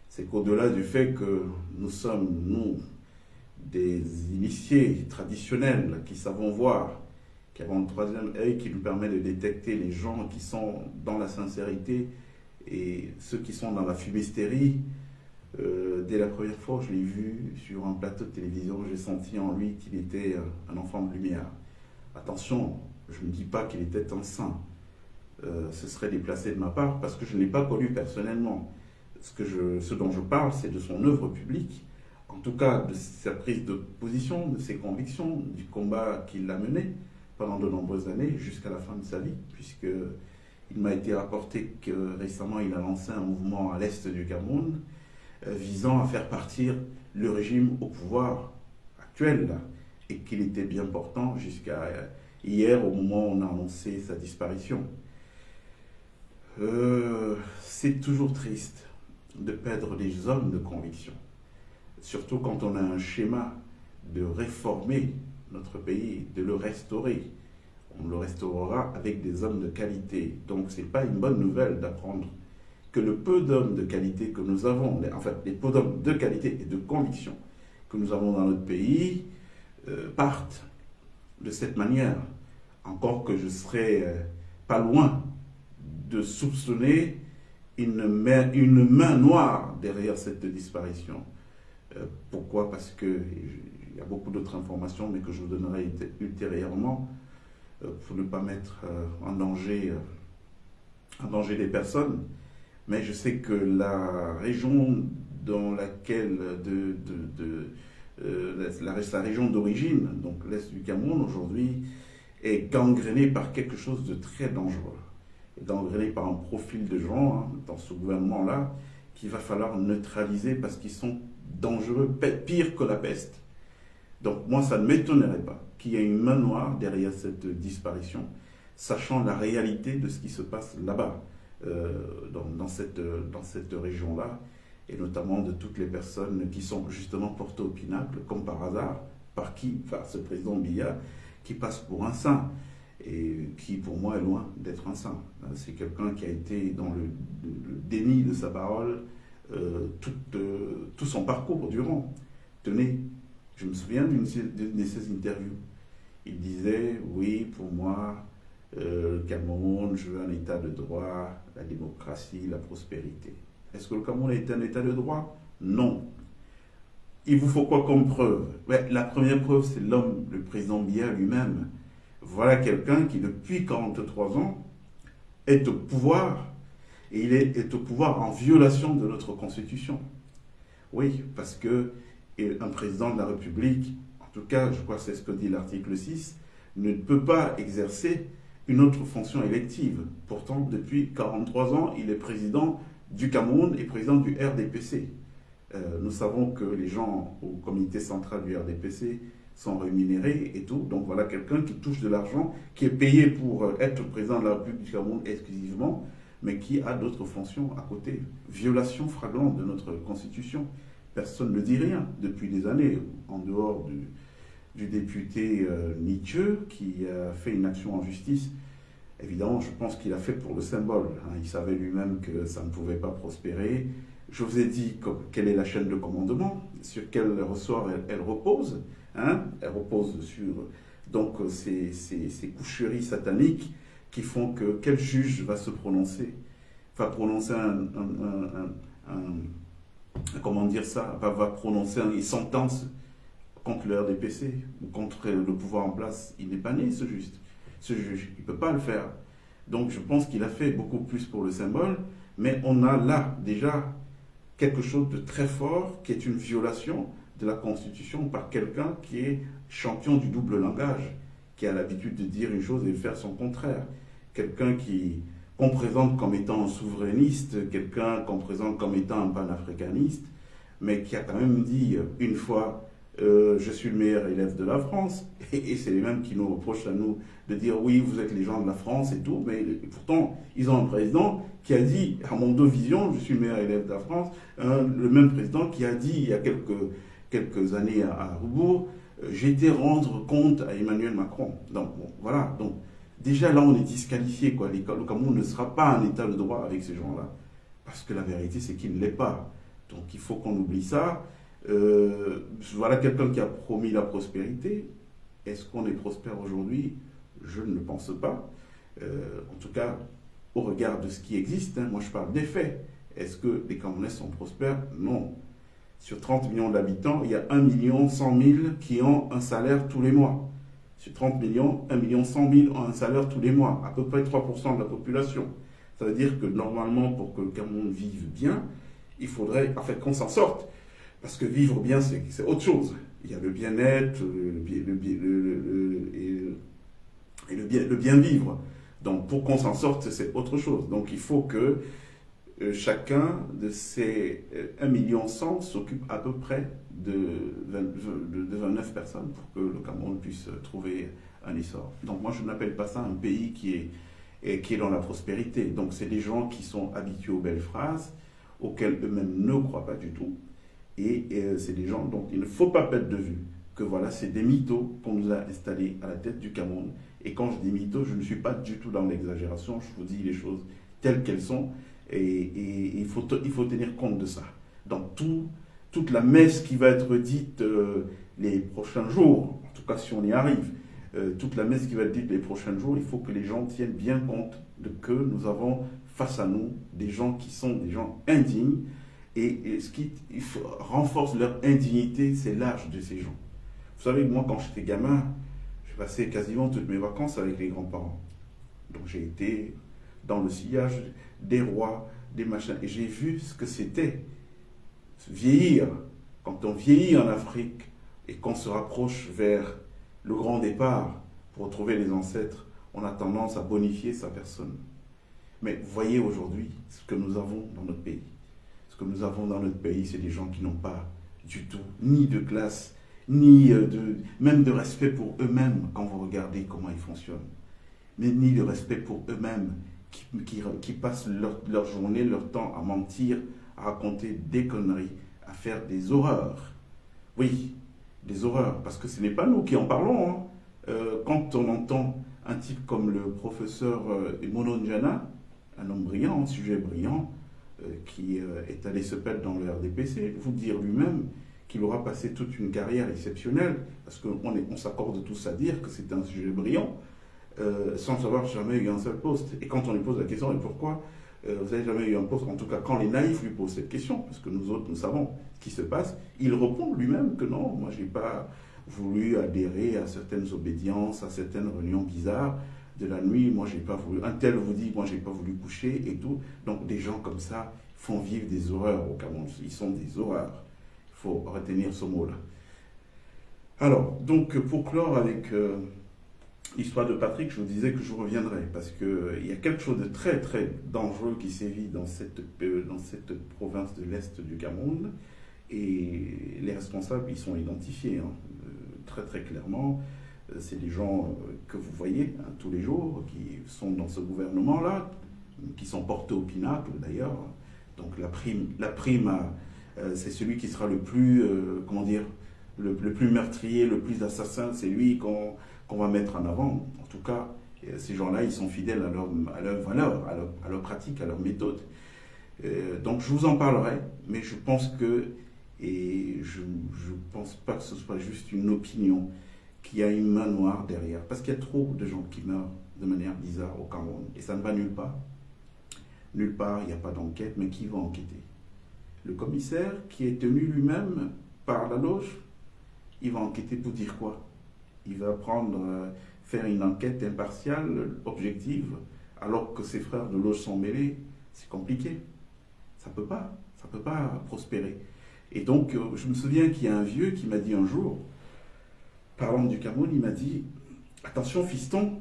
Speaker 1: c'est qu'au-delà du fait que nous sommes, nous, des initiés traditionnels qui savons voir, qui avons le troisième œil qui nous permet de détecter les gens qui sont dans la sincérité et ceux qui sont dans la fumisterie. Dès la première fois que je l'ai vu sur un plateau de télévision, j'ai senti en lui qu'il était un enfant de lumière. Attention, je ne dis pas qu'il était un saint. Ce serait déplacé de ma part parce que je ne l'ai pas connu personnellement. Ce dont je parle, c'est de son œuvre publique, en tout cas de sa prise de position, de ses convictions, du combat qu'il a mené pendant de nombreuses années jusqu'à la fin de sa vie, puisqu'il m'a été rapporté que récemment il a lancé un mouvement à l'est du Cameroun visant à faire partir le régime au pouvoir actuel là, et qu'il était bien portant jusqu'à hier au moment où on a annoncé sa disparition. C'est toujours triste de perdre des hommes de conviction, surtout quand on a un schéma de réformer notre pays, de le restaurer. On le restaurera avec des hommes de qualité. Donc ce n'est pas une bonne nouvelle d'apprendre que le peu d'hommes de qualité que nous avons, les peu d'hommes de qualité et de conviction que nous avons dans notre pays partent de cette manière. Encore que je serais pas loin de soupçonner une main noire derrière cette disparition. Pourquoi? Parce qu'il y a beaucoup d'autres informations, mais que je vous donnerai ultérieurement pour ne pas mettre en danger des personnes. Mais je sais que la région dans laquelle la région d'origine, donc l'Est du Cameroun aujourd'hui, est gangrénée par quelque chose de très dangereux. Gangrénés par un profil de gens dans ce gouvernement-là qu'il va falloir neutraliser parce qu'ils sont dangereux, pire que la peste. Donc moi, ça ne m'étonnerait pas qu'il y ait une main noire derrière cette disparition, sachant la réalité de ce qui se passe là-bas. dans cette région-là, et notamment de toutes les personnes qui sont justement portées au pinacle, comme par hasard, par qui, enfin ce président Biya, qui passe pour un saint, et qui pour moi est loin d'être un saint. C'est quelqu'un qui a été dans le déni de sa parole tout son parcours durant. Tenez, je me souviens d'une de ses interviews. Il disait, oui, pour moi, le Cameroun, je veux un état de droit, la démocratie, la prospérité. Est-ce que le Cameroun est un état de droit? Non. Il vous faut quoi comme preuve? La première preuve, c'est l'homme, le président Biya lui-même. Voilà quelqu'un qui, depuis 43 ans, est au pouvoir, et il est au pouvoir en violation de notre Constitution. Oui, parce que un président de la République, en tout cas, je crois que c'est ce que dit l'article 6, ne peut pas exercer une autre fonction élective. Pourtant, depuis 43 ans, il est président du Cameroun et président du RDPC. Nous savons que les gens au comité central du RDPC sont rémunérés et tout. Donc voilà quelqu'un qui touche de l'argent, qui est payé pour être président de la République du Cameroun exclusivement, mais qui a d'autres fonctions à côté. Violation flagrante de notre Constitution. Personne ne dit rien depuis des années, en dehors du député Nietzsche qui a fait une action en justice. Évidemment, je pense qu'il a fait pour le symbole. Il savait lui-même que ça ne pouvait pas prospérer. Je vous ai dit quelle est la chaîne de commandement, sur quel ressort elle repose. Elle repose sur donc ces coucheries sataniques qui font que quel juge va se prononcer, va prononcer comment dire ça, va prononcer une sentence contre le RDPC ou contre le pouvoir en place. Il n'est pas né, ce juge. Il ne peut pas le faire. Donc je pense qu'il a fait beaucoup plus pour le symbole, mais on a là déjà quelque chose de très fort qui est une violation de la Constitution par quelqu'un qui est champion du double langage, qui a l'habitude de dire une chose et de faire son contraire. Quelqu'un qu'on présente comme étant un souverainiste, quelqu'un qu'on présente comme étant un panafricaniste, mais qui a quand même dit une fois je suis le meilleur élève de la France, et c'est les mêmes qui nous reprochent à nous de dire oui, vous êtes les gens de la France et tout, mais pourtant ils ont un président qui a dit à Mondo Vision, je suis le meilleur élève de la France, le même président qui a dit il y a quelques années à rebours, j'ai été rendre compte à Emmanuel Macron. Donc bon, voilà, donc déjà là on est disqualifié, quoi. Le Cameroun ne sera pas un état de droit avec ces gens-là, parce que la vérité c'est qu'il ne l'est pas. Donc il faut qu'on oublie ça. Voilà quelqu'un qui a promis la prospérité. Est-ce qu'on est prospère aujourd'hui? Je ne le pense pas. En tout cas, au regard de ce qui existe, moi je parle des faits. Est-ce que les Camerounais sont prospères? Non. Sur 30 millions d'habitants, il y a 1 100 000 qui ont un salaire tous les mois. Sur 30 millions, 1 100 000 ont un salaire tous les mois, à peu près 3% de la population. Ça veut dire que normalement, pour que le Cameroun vive bien, il faudrait en fait qu'on s'en sorte. Parce que vivre bien, c'est autre chose. Il y a le bien-être le bien vivre. Donc pour qu'on s'en sorte, c'est autre chose. Donc il faut que chacun de ces 1,1 million s'occupe à peu près de 29 personnes pour que le Cameroun puisse trouver un essor. Donc moi je n'appelle pas ça un pays qui est dans la prospérité. Donc c'est des gens qui sont habitués aux belles phrases, auxquelles eux-mêmes ne croient pas du tout. Et c'est des gens dont il ne faut pas perdre de vue que voilà, c'est des mythos qu'on nous a installés à la tête du Cameroun. Et quand je dis mythos, je ne suis pas du tout dans l'exagération, je vous dis les choses telles qu'elles sont. Et il faut tenir compte de ça. Dans toute la messe qui va être dite les prochains jours, en tout cas si on y arrive, toute la messe qui va être dite les prochains jours, il faut que les gens tiennent bien compte de que nous avons face à nous des gens qui sont des gens indignes. Et ce qui renforce leur indignité, c'est l'âge de ces gens. Vous savez, moi, quand j'étais gamin, j'ai passé quasiment toutes mes vacances avec les grands-parents. Donc j'ai été dans le sillage des rois, des machins, et j'ai vu ce que c'était vieillir. Quand on vieillit en Afrique et qu'on se rapproche vers le grand départ pour retrouver les ancêtres, on a tendance à bonifier sa personne. Mais voyez aujourd'hui ce que nous avons dans notre pays. Ce que nous avons dans notre pays, c'est des gens qui n'ont pas du tout ni de classe, ni même de respect pour eux-mêmes quand vous regardez comment ils fonctionnent. Mais ni de respect pour eux-mêmes, qui passent leur journée, leur temps à mentir, à raconter des conneries, à faire des horreurs. Oui, des horreurs, parce que ce n'est pas nous qui en parlons, hein. Quand on entend un type comme le professeur Emono Njana, un homme brillant, un sujet brillant, qui est allé se perdre dans le RDPC, vous dire lui-même qu'il aura passé toute une carrière exceptionnelle, parce qu'on s'accorde tous à dire que c'est un sujet brillant, sans avoir jamais eu un seul poste. Et quand on lui pose la question, et pourquoi vous n'avez jamais eu un poste, en tout cas quand les naïfs lui posent cette question, parce que nous autres, nous savons ce qui se passe, il répond lui-même que non, moi je n'ai pas voulu adhérer à certaines obédiences, à certaines réunions bizarres de la nuit, moi j'ai pas voulu, un tel vous dit, moi j'ai pas voulu coucher et tout. Donc des gens comme ça font vivre des horreurs au Cameroun, ils sont des horreurs, il faut retenir ce mot-là. Alors, donc pour clore avec l'histoire de Patrick, je vous disais que je reviendrai, parce qu'il y a quelque chose de très très dangereux qui sévit dans cette province de l'Est du Cameroun, et les responsables, ils sont identifiés, hein, très très clairement. C'est des gens que vous voyez hein, tous les jours, qui sont dans ce gouvernement-là, qui sont portés au pinacle d'ailleurs. Donc la prime c'est celui qui sera le plus, comment dire, le plus meurtrier, le plus assassin, c'est lui qu'on va mettre en avant. En tout cas, ces gens-là, ils sont fidèles à leur valeur, à leur pratique, à leur méthode. Donc je vous en parlerai, mais je pense que, et je ne pense pas que ce soit juste une opinion, qu'il y a une main noire derrière. Parce qu'il y a trop de gens qui meurent de manière bizarre au Cameroun. Et ça ne va nulle part. Nulle part, il n'y a pas d'enquête, mais qui va enquêter? Le commissaire, qui est tenu lui-même par la loge, il va enquêter pour dire quoi? Il va faire une enquête impartiale, objective, alors que ses frères de loge sont mêlés. C'est compliqué. Ça peut pas prospérer. Et donc, je me souviens qu'il y a un vieux qui m'a dit un jour, parlant du Cameroun, il m'a dit, attention fiston,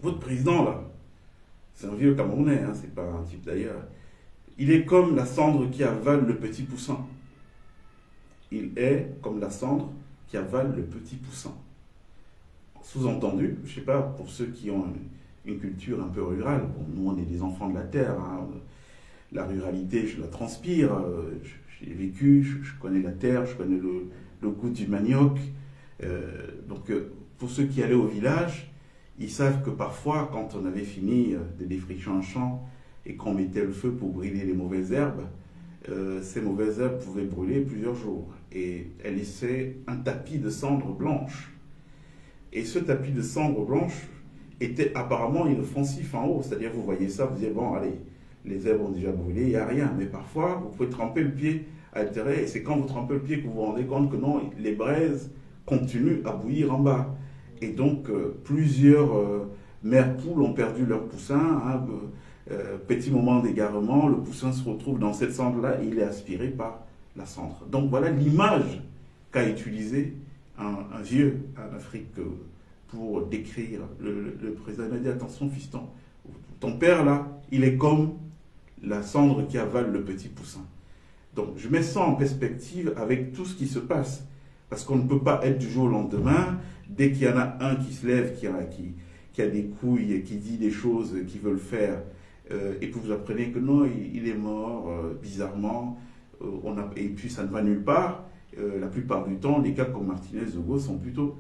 Speaker 1: votre président là, c'est un vieux Camerounais, hein, c'est pas un type d'ailleurs, il est comme la cendre qui avale le petit poussin. Il est comme la cendre qui avale le petit poussin. Sous-entendu, je sais pas, pour ceux qui ont une culture un peu rurale, bon, nous on est des enfants de la terre, hein, la ruralité je la transpire, j'ai vécu, je connais la terre, je connais le goût du manioc. Donc pour ceux qui allaient au village, ils savent que parfois quand on avait fini de défricher un champ et qu'on mettait le feu pour brûler les mauvaises herbes, ces mauvaises herbes pouvaient brûler plusieurs jours et elles laissaient un tapis de cendres blanches. Et ce tapis de cendres blanches était apparemment inoffensif en haut, c'est-à-dire vous voyez ça, vous dites bon allez, les herbes ont déjà brûlé, il n'y a rien, mais parfois vous pouvez tremper le pied à l'intérieur et c'est quand vous trempez le pied que vous vous rendez compte que non, les braises continuent à bouillir en bas. Et donc, plusieurs mères poules ont perdu leur poussin. Hein, petit moment d'égarement, le poussin se retrouve dans cette cendre-là et il est aspiré par la cendre. Donc, voilà l'image qu'a utilisé un vieux en Afrique pour décrire le président. Il m'a dit, attention fiston, ton père là, il est comme la cendre qui avale le petit poussin. Donc, je mets ça en perspective avec tout ce qui se passe. Parce qu'on ne peut pas être du jour au lendemain, dès qu'il y en a un qui se lève, qui a des couilles et qui dit des choses qu'il veut le faire, et que vous apprenez que non, il est mort bizarrement, et puis ça ne va nulle part. La plupart du temps, les cas comme Martinez-Zogo sont plutôt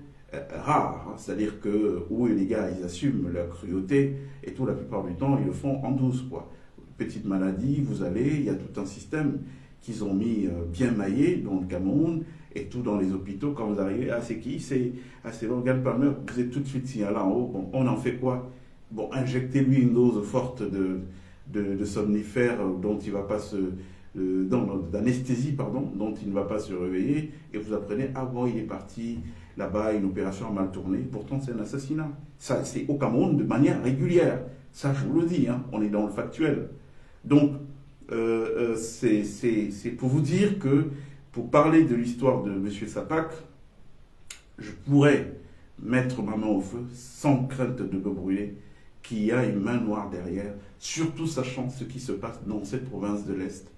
Speaker 1: rares. Hein, c'est-à-dire que, oui, les gars, ils assument leur cruauté, et tout, la plupart du temps, ils le font en douce, quoi. Petite maladie, vous allez, il y a tout un système qu'ils ont mis bien maillé dans le Cameroun, et tout dans les hôpitaux, quand vous arrivez, ah c'est qui? C'est Morgan Palmer, vous êtes tout de suite signalé en haut, bon, on en fait quoi? Bon, injectez-lui une dose forte de somnifères dont il va pas d'anesthésie, pardon, dont il ne va pas se réveiller, et vous apprenez, ah bon, il est parti là-bas, une opération a mal tourné, pourtant c'est un assassinat. Ça, c'est au Cameroun de manière régulière, ça je vous le dis, hein, on est dans le factuel. Donc, c'est pour vous dire que pour parler de l'histoire de M. Sapak, je pourrais mettre ma main au feu sans crainte de me brûler, qu'il y a une main noire derrière, surtout sachant ce qui se passe dans cette province de l'Est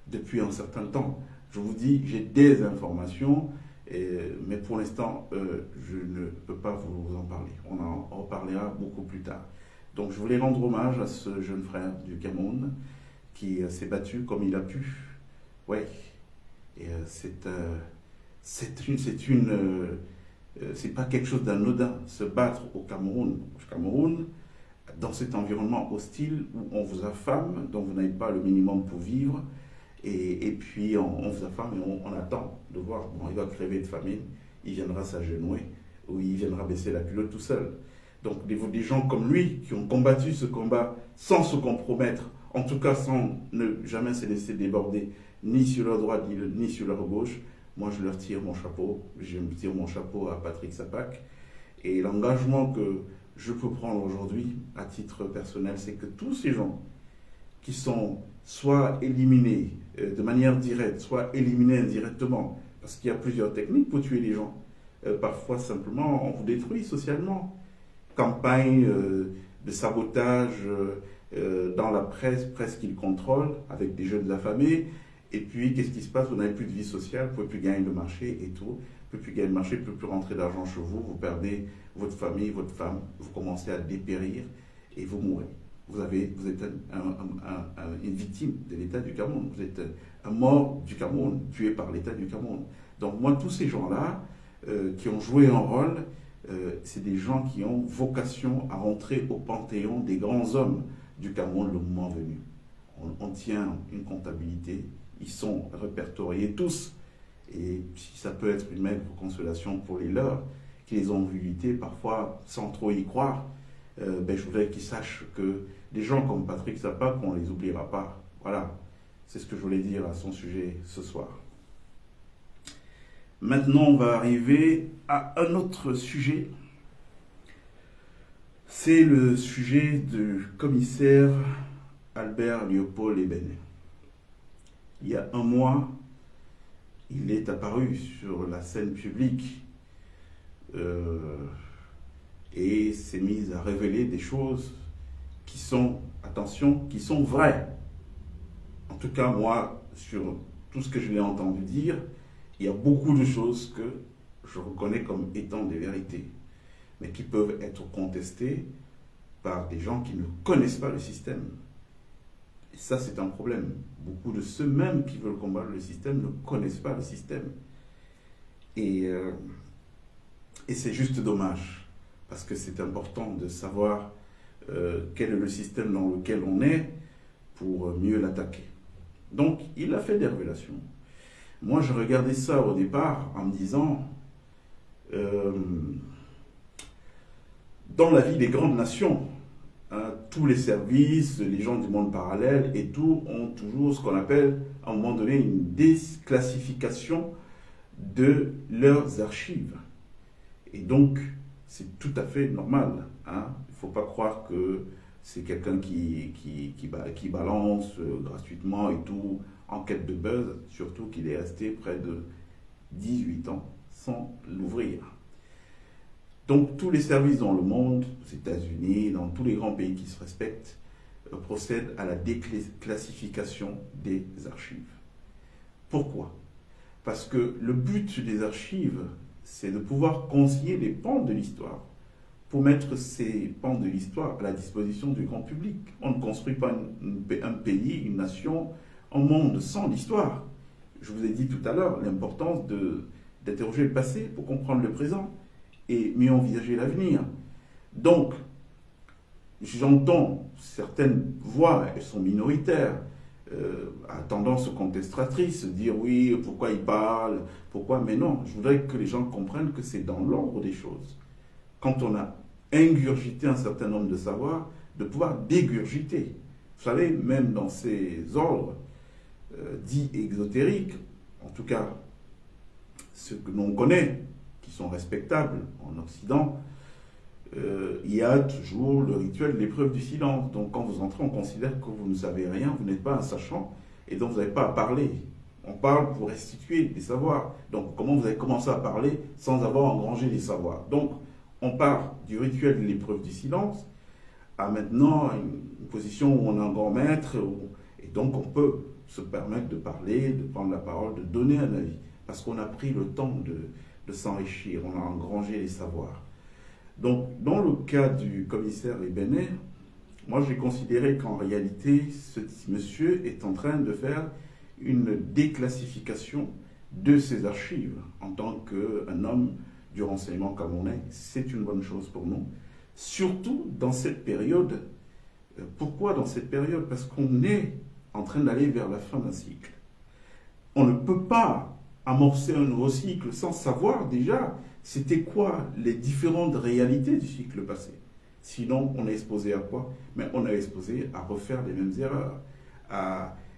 Speaker 1: depuis un certain temps. Je vous dis, j'ai des informations, mais pour l'instant, je ne peux pas vous en parler. On en reparlera beaucoup plus tard. Donc je voulais rendre hommage à ce jeune frère du Cameroun qui s'est battu comme il a pu. Ouais. Et c'est pas quelque chose d'anodin, se battre au Cameroun. Au Cameroun, dans cet environnement hostile où on vous affame, dont vous n'avez pas le minimum pour vivre, et puis on vous affame et on attend de voir, bon, il va crever de famine, il viendra s'agenouiller, ou il viendra baisser la culotte tout seul. Donc des gens comme lui, qui ont combattu ce combat sans se compromettre, en tout cas sans ne jamais se laisser déborder, ni sur leur droite, ni sur leur gauche, moi je leur tire mon chapeau, je me tire mon chapeau à Patrick Sapak. Et l'engagement que je peux prendre aujourd'hui, à titre personnel, c'est que tous ces gens qui sont soit éliminés de manière directe, soit éliminés indirectement, parce qu'il y a plusieurs techniques pour tuer les gens. Parfois, simplement, on vous détruit socialement. Campagne de sabotage dans la presse qu'ils contrôlent, avec des jeunes affamés. Et puis, qu'est-ce qui se passe? Vous n'avez plus de vie sociale, vous ne pouvez plus gagner le marché et tout. Vous ne pouvez plus gagner le marché, vous ne pouvez plus rentrer d'argent chez vous, vous perdez votre famille, votre femme, vous commencez à dépérir et vous mourrez. Vous êtes une victime de l'État du Cameroun. Vous êtes un mort du Cameroun, tué par l'État du Cameroun. Donc moi, tous ces gens-là qui ont joué un rôle, c'est des gens qui ont vocation à rentrer au panthéon des grands hommes du Cameroun le moment venu. On tient une comptabilité, ils sont répertoriés tous. Et si ça peut être une maigre consolation pour les leurs, qui les ont vus lutter parfois sans trop y croire, je voudrais qu'ils sachent que des gens comme Patrick Sapak, on ne les oubliera pas. Voilà, c'est ce que je voulais dire à son sujet ce soir. Maintenant, on va arriver à un autre sujet. C'est le sujet du commissaire Albert Léopold Ebene. Il y a un mois, il est apparu sur la scène publique et s'est mis à révéler des choses qui sont, attention, qui sont vraies. En tout cas, moi, sur tout ce que je l'ai entendu dire, il y a beaucoup de choses que je reconnais comme étant des vérités, mais qui peuvent être contestées par des gens qui ne connaissent pas le système. Et ça, c'est un problème. Beaucoup de ceux même qui veulent combattre le système ne connaissent pas le système. Et c'est juste dommage, parce que c'est important de savoir quel est le système dans lequel on est pour mieux l'attaquer. Donc, il a fait des révélations. Moi, je regardais ça au départ en me disant, dans la vie des grandes nations, tous les services, les gens du monde parallèle et tout ont toujours ce qu'on appelle à un moment donné une déclassification de leurs archives. Et donc, c'est tout à fait normal. Il ne faut pas croire que c'est quelqu'un qui balance gratuitement et tout, en quête de buzz, surtout qu'il est resté près de 18 ans sans l'ouvrir. Donc tous les services dans le monde, aux États-Unis, dans tous les grands pays qui se respectent, procèdent à la déclassification des archives. Pourquoi? Parce que le but des archives, c'est de pouvoir concilier les pans de l'histoire pour mettre ces pans de l'histoire à la disposition du grand public. On ne construit pas un pays, une nation, un monde sans l'histoire. Je vous ai dit tout à l'heure l'importance d'interroger le passé pour comprendre le présent et mieux envisager l'avenir. Donc, j'entends certaines voix, elles sont minoritaires, à tendance contestatrice, se dire oui, pourquoi il parle, pourquoi, mais non, je voudrais que les gens comprennent que c'est dans l'ordre des choses. Quand on a ingurgité un certain nombre de savoirs, de pouvoir dégurgiter. Vous savez, même dans ces ordres dits exotériques, en tout cas ceux que l'on connaît, qui sont respectables en Occident, il y a toujours le rituel de l'épreuve du silence. Donc quand vous entrez, on considère que vous ne savez rien, vous n'êtes pas un sachant, et donc vous n'avez pas à parler. On parle pour restituer des savoirs. Donc comment vous avez commencé à parler sans avoir engrangé des savoirs? Donc on part du rituel de l'épreuve du silence à maintenant une position où on est un grand maître, et donc on peut se permettre de parler, de prendre la parole, de donner un avis, parce qu'on a pris le temps de s'enrichir, on a engrangé les savoirs. Donc, dans le cas du commissaire Ebene, Moi, j'ai considéré qu'en réalité, ce monsieur est en train de faire une déclassification de ses archives en tant qu'un homme du renseignement camerounais. C'est une bonne chose pour nous, surtout dans cette période. Pourquoi dans cette période? Parce qu'on est en train d'aller vers la fin d'un cycle. On ne peut pas amorcer un nouveau cycle sans savoir déjà c'était quoi les différentes réalités du cycle passé. Sinon, on est exposé à quoi? Mais on est exposé à refaire les mêmes erreurs.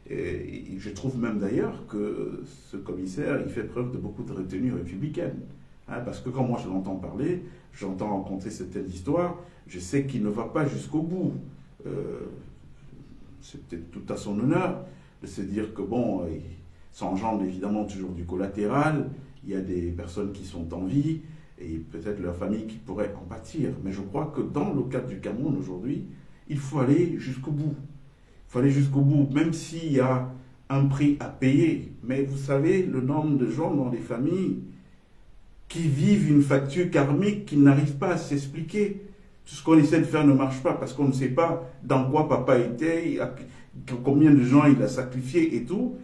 Speaker 1: Et je trouve même d'ailleurs que ce commissaire, il fait preuve de beaucoup de retenue républicaine. Hein, parce que quand moi je l'entends parler, j'entends raconter certaines histoires, je sais qu'il ne va pas jusqu'au bout. C'est peut-être tout à son honneur de se dire que bon, ça engendre évidemment toujours du collatéral, il y a des personnes qui sont en vie, et peut-être leur famille qui pourrait en pâtir. Mais je crois que dans le cadre du Cameroun aujourd'hui, il faut aller jusqu'au bout. Il faut aller jusqu'au bout, même s'il y a un prix à payer. Mais vous savez, le nombre de gens dans les familles qui vivent une facture karmique, qui n'arrivent pas à s'expliquer. Tout ce qu'on essaie de faire ne marche pas parce qu'on ne sait pas dans quoi papa était, combien de gens il a sacrifié et tout.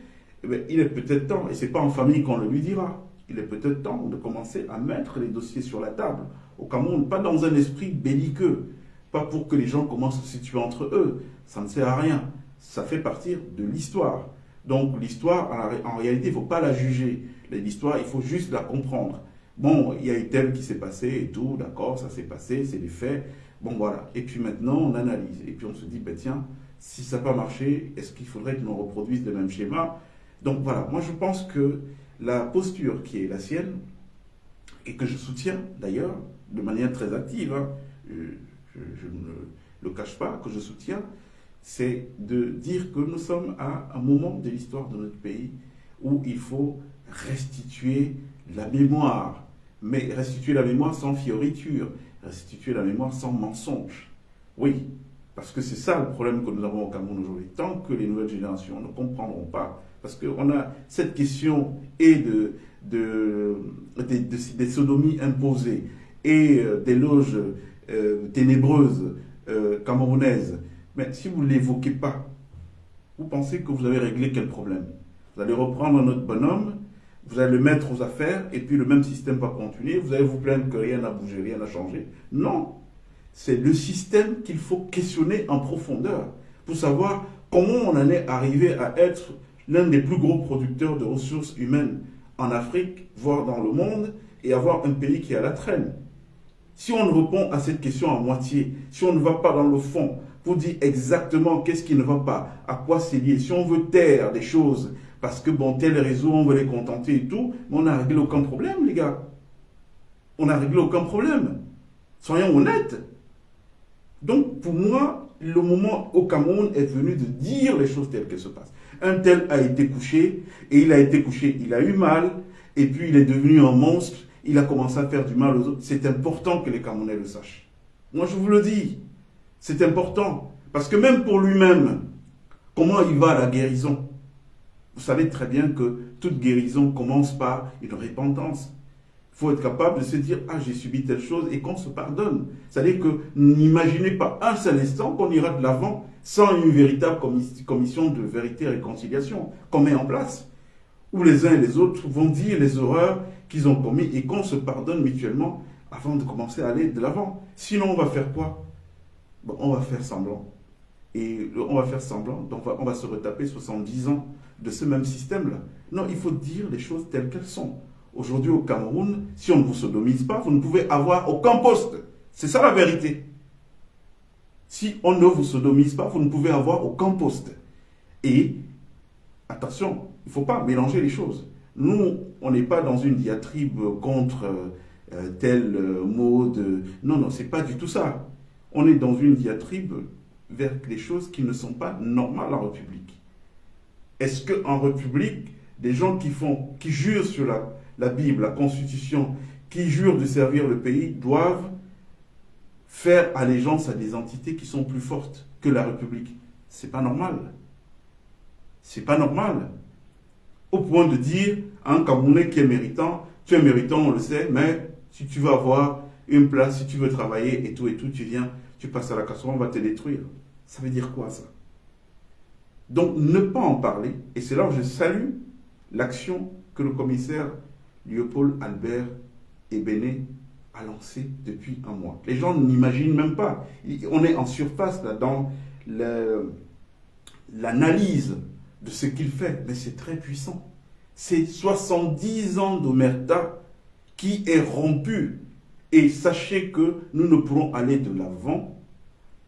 Speaker 1: Eh bien, il est peut-être temps, et ce n'est pas en famille qu'on le lui dira, il est peut-être temps de commencer à mettre les dossiers sur la table. Au Cameroun, pas dans un esprit belliqueux, pas pour que les gens commencent à se situer entre eux. Ça ne sert à rien. Ça fait partir de l'histoire. Donc l'histoire, en réalité, il ne faut pas la juger. L'histoire, il faut juste la comprendre. Bon, il y a eu tel qui s'est passé et tout, d'accord, ça s'est passé, c'est des faits. Bon, voilà. Et puis maintenant, on analyse. Et puis on se dit, ben tiens, si ça n'a pas marché, est-ce qu'il faudrait que l'on reproduise le même schéma? Donc voilà, moi je pense que la posture qui est la sienne, et que je soutiens d'ailleurs de manière très active, hein, je ne le cache pas, que je soutiens, c'est de dire que nous sommes à un moment de l'histoire de notre pays où il faut restituer la mémoire, mais restituer la mémoire sans fioriture, restituer la mémoire sans mensonge. Oui, parce que c'est ça le problème que nous avons au Cameroun aujourd'hui. Tant que les nouvelles générations ne comprendront pas, parce qu'on a cette question et des sodomies imposées et des loges ténébreuses camerounaises, mais si vous ne l'évoquez pas, vous pensez que vous avez réglé quel problème? Vous allez reprendre notre bonhomme, vous allez le mettre aux affaires, et puis le même système va continuer, vous allez vous plaindre que rien n'a bougé, rien n'a changé. Non, c'est le système qu'il faut questionner en profondeur, pour savoir comment on en est arrivé à être l'un des plus gros producteurs de ressources humaines en Afrique, voire dans le monde, et avoir un pays qui est à la traîne. Si on répond à cette question à moitié, si on ne va pas dans le fond, pour dire exactement qu'est-ce qui ne va pas, à quoi c'est lié, si on veut taire des choses, parce que bon, tel réseau, on veut les contenter et tout, mais on n'a réglé aucun problème, les gars. On n'a réglé aucun problème. Soyons honnêtes. Donc, pour moi, le moment au Cameroun est venu de dire les choses telles qu'elles se passent. Un tel a été couché, et il a été couché, il a eu mal, et puis il est devenu un monstre, il a commencé à faire du mal aux autres. C'est important que les Camerounais le sachent. Moi, je vous le dis, c'est important. Parce que même pour lui-même, comment il va à la guérison? Vous savez très bien que toute guérison commence par une repentance. Il faut être capable de se dire, ah, j'ai subi telle chose, et qu'on se pardonne. C'est-à-dire que n'imaginez pas un seul instant qu'on ira de l'avant sans une véritable commission de vérité et réconciliation qu'on met en place, où les uns et les autres vont dire les horreurs qu'ils ont commis et qu'on se pardonne mutuellement avant de commencer à aller de l'avant. Sinon, on va faire quoi? Bon, on va faire semblant. Et on va faire semblant, donc on va se retaper 70 ans de ce même système-là. Non, il faut dire les choses telles qu'elles sont. Aujourd'hui au Cameroun, si on ne vous sodomise pas, vous ne pouvez avoir aucun poste. C'est ça la vérité. Si on ne vous sodomise pas, vous ne pouvez avoir aucun poste. Et, attention, il ne faut pas mélanger les choses. Nous, on n'est pas dans une diatribe contre tel mode. Non, non, c'est pas du tout ça. On est dans une diatribe vers des choses qui ne sont pas normales en République. Est-ce qu'en République, des gens qui jurent sur la Bible, la Constitution, qui jurent de servir le pays, doivent faire allégeance à des entités qui sont plus fortes que la République? C'est pas normal. C'est pas normal. Au point de dire à un Camerounais qui est méritant, tu es méritant, on le sait, mais si tu veux avoir une place, si tu veux travailler et tout, tu viens, tu passes à la casserole, on va te détruire. Ça veut dire quoi ça? Donc ne pas en parler, et c'est là où je salue l'action que le commissaire Léopold Albert Ebene a lancée depuis un mois. Les gens n'imaginent même pas. On est en surface là dans l'analyse de ce qu'il fait, mais c'est très puissant. C'est 70 ans d'omerta qui est rompu. Et sachez que nous ne pourrons aller de l'avant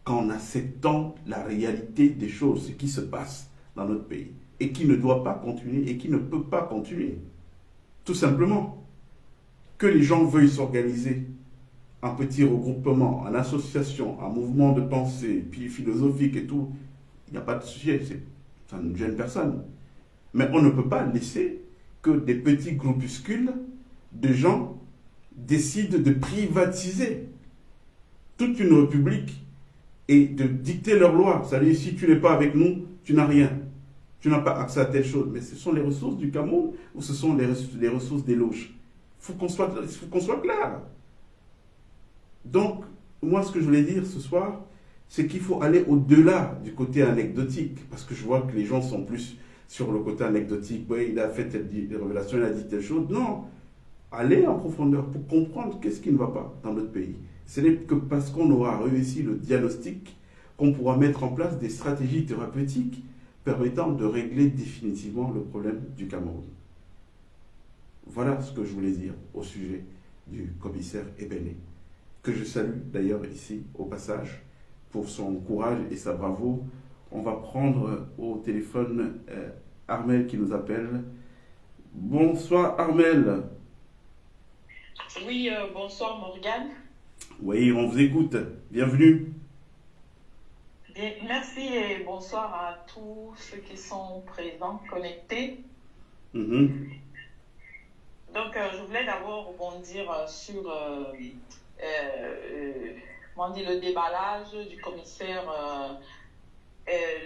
Speaker 1: qu'en acceptant la réalité des choses, ce qui se passe dans notre pays, et qui ne doit pas continuer, et qui ne peut pas continuer. Tout simplement. Que les gens veuillent s'organiser en petits regroupements, en associations, en mouvements de pensée, puis philosophiques et tout, il n'y a pas de sujet, ça ne gêne personne. Mais on ne peut pas laisser que des petits groupuscules de gens décident de privatiser toute une république et de dicter leurs lois. C'est-à-dire, si tu n'es pas avec nous, tu n'as rien. Tu n'as pas accès à telle chose. Mais ce sont les ressources du Cameroun ou ce sont les ressources des loges. Il faut qu'on soit clair. Donc, moi, ce que je voulais dire ce soir, c'est qu'il faut aller au-delà du côté anecdotique. Parce que je vois que les gens sont plus sur le côté anecdotique. Oui, il a fait des révélations, il a dit telle chose. Non. Allez en profondeur pour comprendre qu'est-ce qui ne va pas dans notre pays. Ce n'est que parce qu'on aura réussi le diagnostic qu'on pourra mettre en place des stratégies thérapeutiques permettant de régler définitivement le problème du Cameroun. Voilà ce que je voulais dire au sujet du commissaire Ebene, que je salue d'ailleurs ici au passage pour son courage et sa bravoure. On va prendre au téléphone Armel qui nous appelle. Bonsoir Armel.
Speaker 2: Oui, bonsoir Morgane.
Speaker 1: Oui, on vous écoute. Bienvenue.
Speaker 2: Bien, merci et bonsoir à tous ceux qui sont présents, connectés. Donc, je voulais d'abord rebondir sur le déballage du commissaire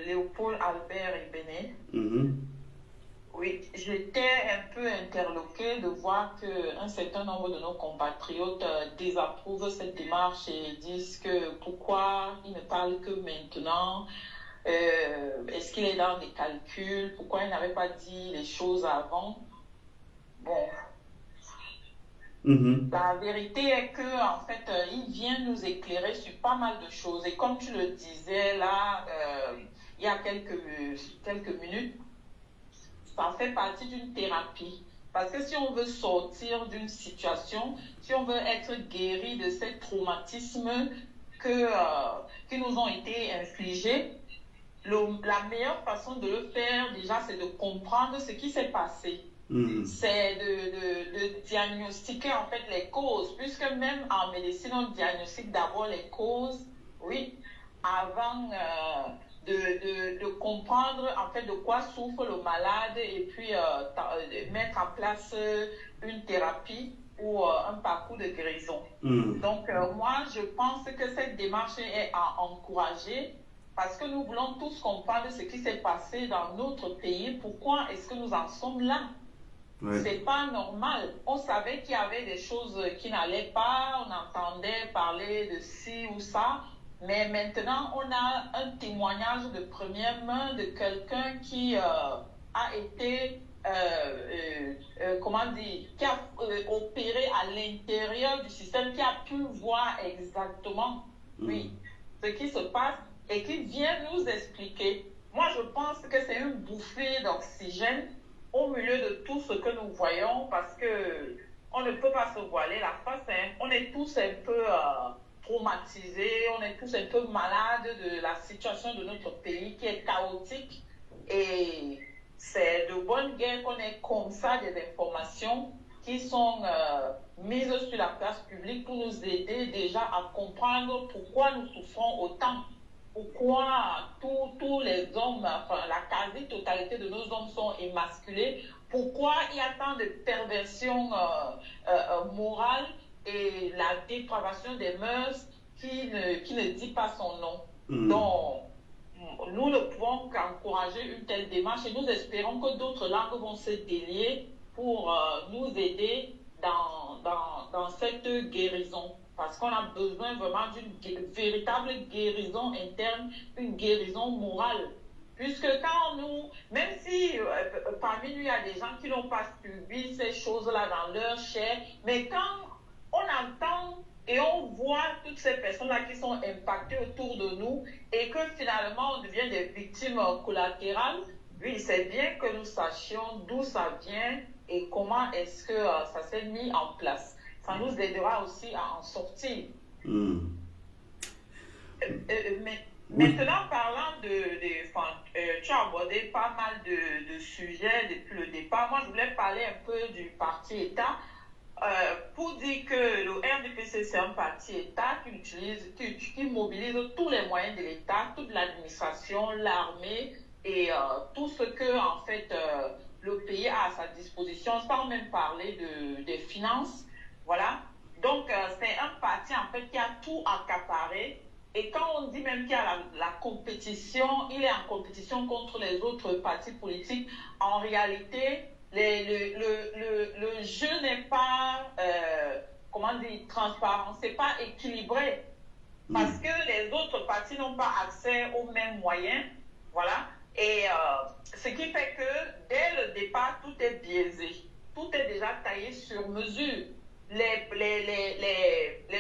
Speaker 2: Léopold Albert Ebene. Oui, j'étais un peu interloquée de voir qu'un certain nombre de nos compatriotes désapprouvent cette démarche et disent que pourquoi il ne parle que maintenant, est-ce qu'il est dans des calculs, pourquoi il n'avait pas dit les choses avant. Bon, la vérité est que en fait, il vient nous éclairer sur pas mal de choses et comme tu le disais là, il y a quelques minutes, ça fait partie d'une thérapie. Parce que si on veut sortir d'une situation, si on veut être guéri de ces traumatismes qui nous ont été infligés, la meilleure façon de le faire, déjà, c'est de comprendre ce qui s'est passé. C'est de diagnostiquer en fait les causes, puisque même en médecine, on diagnostique d'abord les causes, oui, avant de comprendre en fait de quoi souffre le malade et puis mettre en place une thérapie ou un parcours de guérison. Donc moi je pense que cette démarche est à encourager parce que nous voulons tous comprendre ce qui s'est passé dans notre pays, pourquoi est-ce que nous en sommes là. C'est pas normal. On savait qu'il y avait des choses qui n'allaient pas, on entendait parler de ci ou ça. Mais maintenant, on a un témoignage de première main de quelqu'un qui a été, qui a opéré à l'intérieur du système, qui a pu voir exactement, oui, ce qui se passe et qui vient nous expliquer. Moi, je pense que c'est une bouffée d'oxygène au milieu de tout ce que nous voyons parce que on ne peut pas se voiler la face. Hein. On est tous un peu traumatisés, on est tous un peu malades de la situation de notre pays qui est chaotique et c'est de bonne guerre qu'on ait comme ça des informations qui sont mises sur la place publique pour nous aider déjà à comprendre pourquoi nous souffrons autant. Pourquoi tous les hommes, enfin la quasi-totalité de nos hommes sont émasculés, pourquoi il y a tant de perversion morale et la dépravation des mœurs qui ne dit pas son nom. Donc, nous ne pouvons qu'encourager une telle démarche et nous espérons que d'autres langues vont se délier pour nous aider dans cette guérison. parce qu'on a besoin vraiment d'une véritable guérison interne, une guérison morale. Puisque quand nous, même si parmi nous, il y a des gens qui n'ont pas subi ces choses-là dans leur chair, mais quand on entend et on voit toutes ces personnes-là qui sont impactées autour de nous et que finalement on devient des victimes collatérales, oui, c'est bien que nous sachions d'où ça vient et comment est-ce que ça s'est mis en place. Ça nous aidera aussi à en sortir. Maintenant, parlant tu as abordé pas mal de sujets depuis le départ. Moi, je voulais parler un peu du parti État. Pour dire que le RDPC, c'est un parti État qui mobilise tous les moyens de l'État, toute l'administration, l'armée et tout ce que, en fait, le pays a à sa disposition, sans même parler des finances. Voilà. Donc, c'est un parti, en fait, qui a tout accaparé. Et quand on dit même qu'il y a la compétition, il est en compétition contre les autres partis politiques, en réalité, le jeu n'est pas, transparent, c'est pas équilibré. Parce que les autres partis n'ont pas accès aux mêmes moyens. Voilà. Et ce qui fait que dès le départ, tout est biaisé. Tout est déjà taillé sur mesure. Les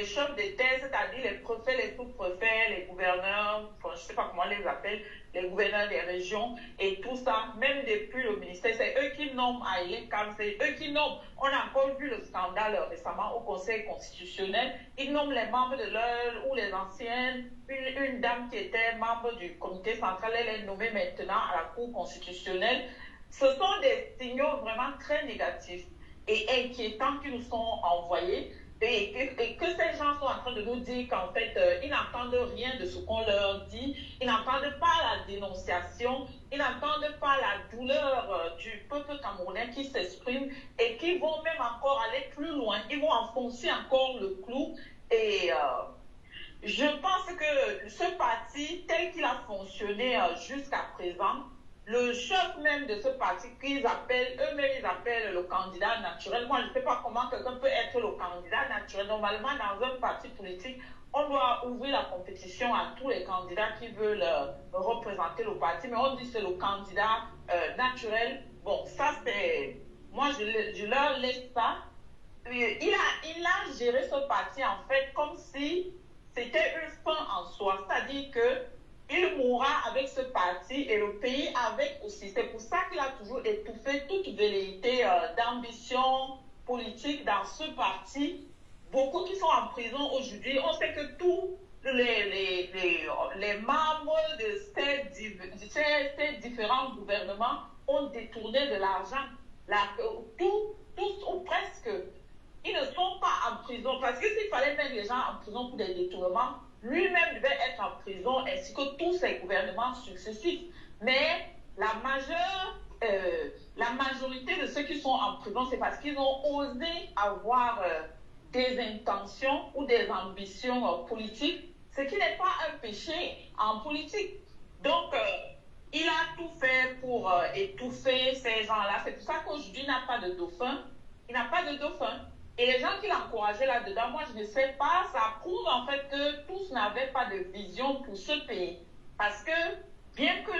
Speaker 2: chefs d'État, c'est-à-dire les préfets, les sous-préfets, les gouverneurs, je ne sais pas comment on les appelle, les gouverneurs des régions et tout ça, même depuis le ministère, c'est eux qui nomment Aïlé Kam, c'est eux qui nomment. On a encore vu le scandale récemment au Conseil constitutionnel. Ils nomment les membres de leur, ou les anciennes, une dame qui était membre du comité central, elle est nommée maintenant à la Cour constitutionnelle. Ce sont des signaux vraiment très négatifs et inquiétants qui nous sont envoyés et que ces gens sont en train de nous dire qu'en fait, ils n'entendent rien de ce qu'on leur dit, ils n'entendent pas la dénonciation, ils n'entendent pas la douleur du peuple camerounais qui s'exprime et qui vont même encore aller plus loin, ils vont enfoncer encore le clou et je pense que ce parti, tel qu'il a fonctionné jusqu'à présent, le chef même de ce parti qu'ils appellent, eux-mêmes ils appellent le candidat naturel. Moi, je ne sais pas comment quelqu'un peut être le candidat naturel. Normalement, dans un parti politique, on doit ouvrir la compétition à tous les candidats qui veulent représenter le parti, mais on dit que c'est le candidat naturel. Bon, ça c'est... Moi, je leur laisse ça. Il a géré ce parti, en fait, comme si c'était une fin en soi. C'est-à-dire que il mourra avec ce parti et le pays avec aussi. C'est pour ça qu'il a toujours étouffé toute velléité d'ambition politique dans ce parti. Beaucoup qui sont en prison aujourd'hui, on sait que tous les membres de ces différents gouvernements ont détourné de l'argent. Tous ou presque, ils ne sont pas en prison. Parce que s'il fallait mettre les gens en prison pour des détournements, lui-même devait être en prison, ainsi que tous ses gouvernements successifs. Mais la majorité de ceux qui sont en prison, c'est parce qu'ils ont osé avoir des intentions ou des ambitions politiques, ce qui n'est pas un péché en politique. Donc, il a tout fait pour étouffer ces gens-là. C'est pour ça qu'aujourd'hui, il n'a pas de dauphin. Il n'a pas de dauphin. Et les gens qui l'encourageaient là-dedans, moi je ne sais pas, ça prouve en fait que tous n'avaient pas de vision pour ce pays. Parce que bien que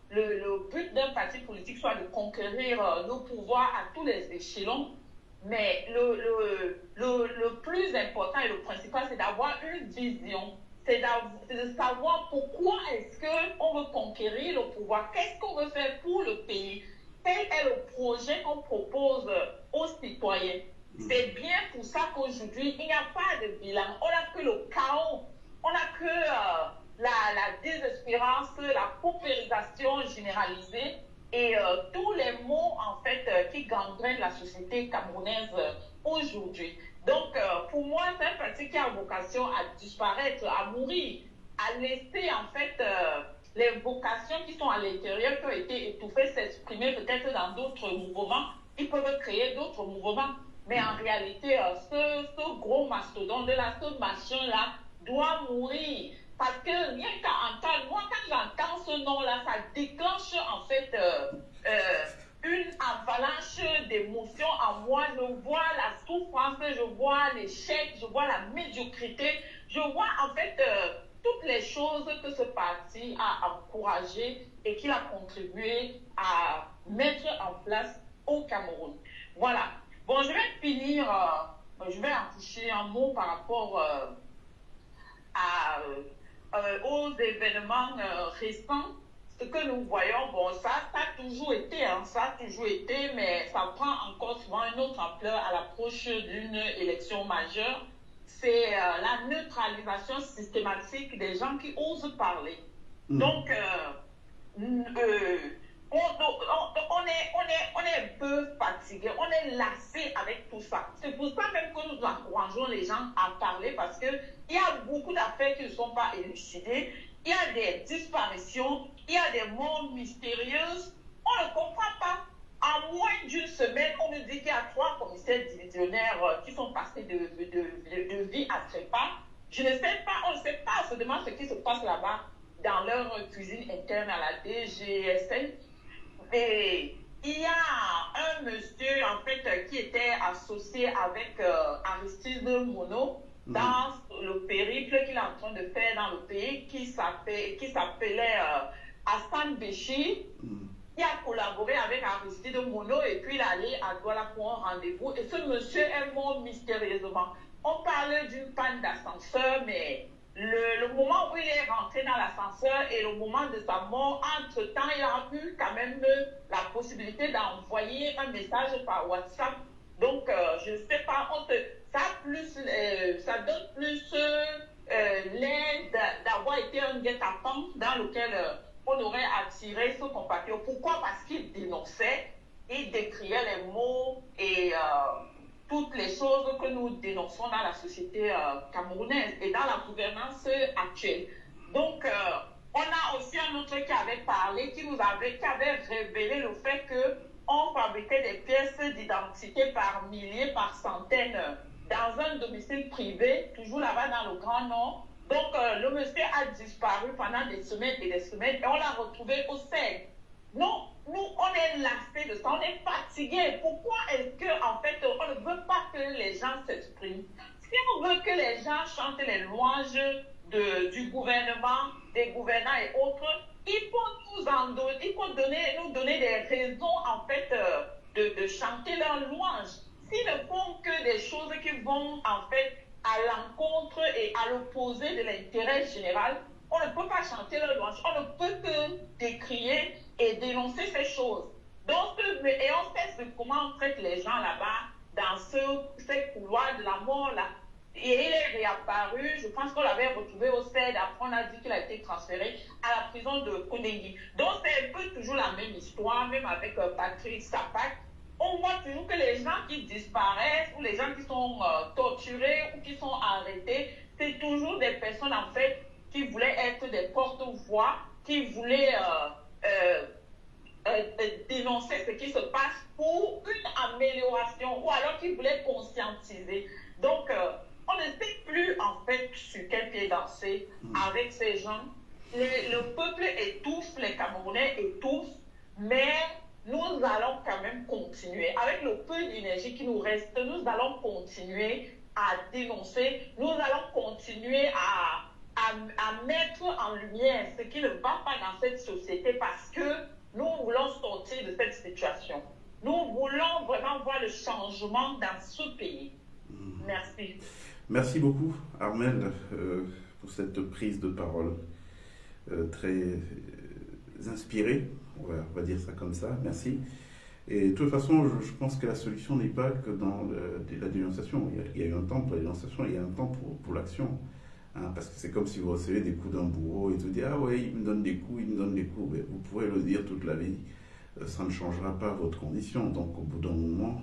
Speaker 2: le but d'un parti politique soit de conquérir le pouvoir à tous les échelons, mais le plus important et le principal, c'est d'avoir une vision. C'est de savoir pourquoi est-ce qu'on veut conquérir le pouvoir, qu'est-ce qu'on veut faire pour le pays, quel est le projet qu'on propose aux citoyens. C'est bien pour ça qu'aujourd'hui, il n'y a pas de bilan. On n'a que le chaos. On n'a que la désespérance, la paupérisation généralisée et tous les maux, en fait, qui gangrènent la société camerounaise aujourd'hui. Donc, pour moi, c'est un parti qui a vocation à disparaître, à mourir, à laisser, en fait, les vocations qui sont à l'intérieur, qui ont été étouffées, s'exprimer peut-être dans d'autres mouvements. Ils peuvent créer d'autres mouvements. Mais en réalité, ce gros mastodonte-là, ce machin-là, doit mourir. Parce que rien qu'à entendre, moi, quand j'entends ce nom-là, ça déclenche en fait une avalanche d'émotions en moi. Je vois la souffrance, je vois l'échec, je vois la médiocrité, je vois en fait toutes les choses que ce parti a encouragées et qu'il a contribué à mettre en place au Cameroun. Voilà. Bon, je vais finir, je vais en toucher un mot par rapport aux événements récents. Ce que nous voyons, bon, ça a toujours été, hein, ça a toujours été, mais ça prend encore souvent une autre ampleur à l'approche d'une élection majeure. C'est la neutralisation systématique des gens qui osent parler. Donc, on est un peu fatigué, on est lassé avec tout ça. C'est pour ça même que nous encourageons les gens à parler parce qu'il y a beaucoup d'affaires qui ne sont pas élucidées, il y a des disparitions, il y a des morts mystérieuses. On ne comprend pas. En moins d'une semaine, on nous dit qu'il y a 3 commissaires divisionnaires qui sont passés de vie à trépas. Je ne sais pas, on ne sait pas, on se demande ce qui se passe là-bas dans leur cuisine interne à la DGSN. Et il y a un monsieur, en fait, qui était associé avec Aristide Mono dans le périple qu'il est en train de faire dans le pays, qui s'appelait Hassan Béchir. Il a collaboré avec Aristide Mono et puis il est allé à Douala pour un rendez-vous. Et ce monsieur est mort mystérieusement. On parle d'une panne d'ascenseur, mais le moment où il est rentré dans l'ascenseur et le moment de sa mort, entre-temps, il a eu quand même la possibilité d'envoyer un message par WhatsApp. Donc, je ne sais pas, ça donne plus l'air d'avoir été un guet-apens dans lequel on aurait attiré ce compatriote. Pourquoi? Parce qu'il dénonçait, il décriait les mots et toutes les choses que nous dénonçons dans la société camerounaise et dans la gouvernance actuelle. Donc, on a aussi un autre qui avait parlé, qui avait révélé le fait qu'on fabriquait des pièces d'identité par milliers, par centaines, dans un domicile privé, toujours là-bas dans le Grand Nord. Donc, le monsieur a disparu pendant des semaines et des semaines et on l'a retrouvé au CED. Non, nous, on est lassés de ça, on est fatigués. Pourquoi est-ce qu'en fait, on ne veut pas que les gens s'expriment? Si on veut que les gens chantent les louanges du gouvernement, des gouvernants et autres, il faut nous donner des raisons, en fait, de chanter leurs louanges. S'ils ne font que des choses qui vont, en fait, à l'encontre et à l'opposé de l'intérêt général, on ne peut pas chanter leurs louanges. On ne peut que décrier et dénoncer ces choses. Donc, et on sait comment on traite les gens là-bas, dans ces couloirs de la mort là. Et il est réapparu, je pense qu'on l'avait retrouvé au CED, après on a dit qu'il a été transféré à la prison de Konegi. Donc c'est un peu toujours la même histoire, même avec Patrick Sapak. On voit toujours que les gens qui disparaissent, ou les gens qui sont torturés, ou qui sont arrêtés, c'est toujours des personnes en fait qui voulaient être des porte-voix, qui voulaient dénoncer ce qui se passe pour une amélioration, ou alors qui voulaient conscientiser. Donc, on ne sait plus en fait sur quel pied danser avec ces gens. Le peuple étouffe, les Camerounais étouffent, mais nous allons quand même continuer. Avec le peu d'énergie qui nous reste, nous allons continuer à dénoncer, nous allons continuer à mettre en lumière ce qui ne va pas dans cette société parce que nous voulons sortir de cette situation. Nous voulons vraiment voir le changement dans ce pays. Merci.
Speaker 1: Merci beaucoup, Armelle, pour cette prise de parole très inspirée, on va dire ça comme ça. Merci. Et de toute façon, je pense que la solution n'est pas que dans la dénonciation. Il y a eu un temps pour la dénonciation, il y a un temps pour l'action. Hein, parce que c'est comme si vous recevez des coups d'un bourreau et vous dites « Ah ouais, il me donne des coups, il me donne des coups. » Mais vous pourrez le dire toute la vie, ça ne changera pas votre condition. Donc au bout d'un moment,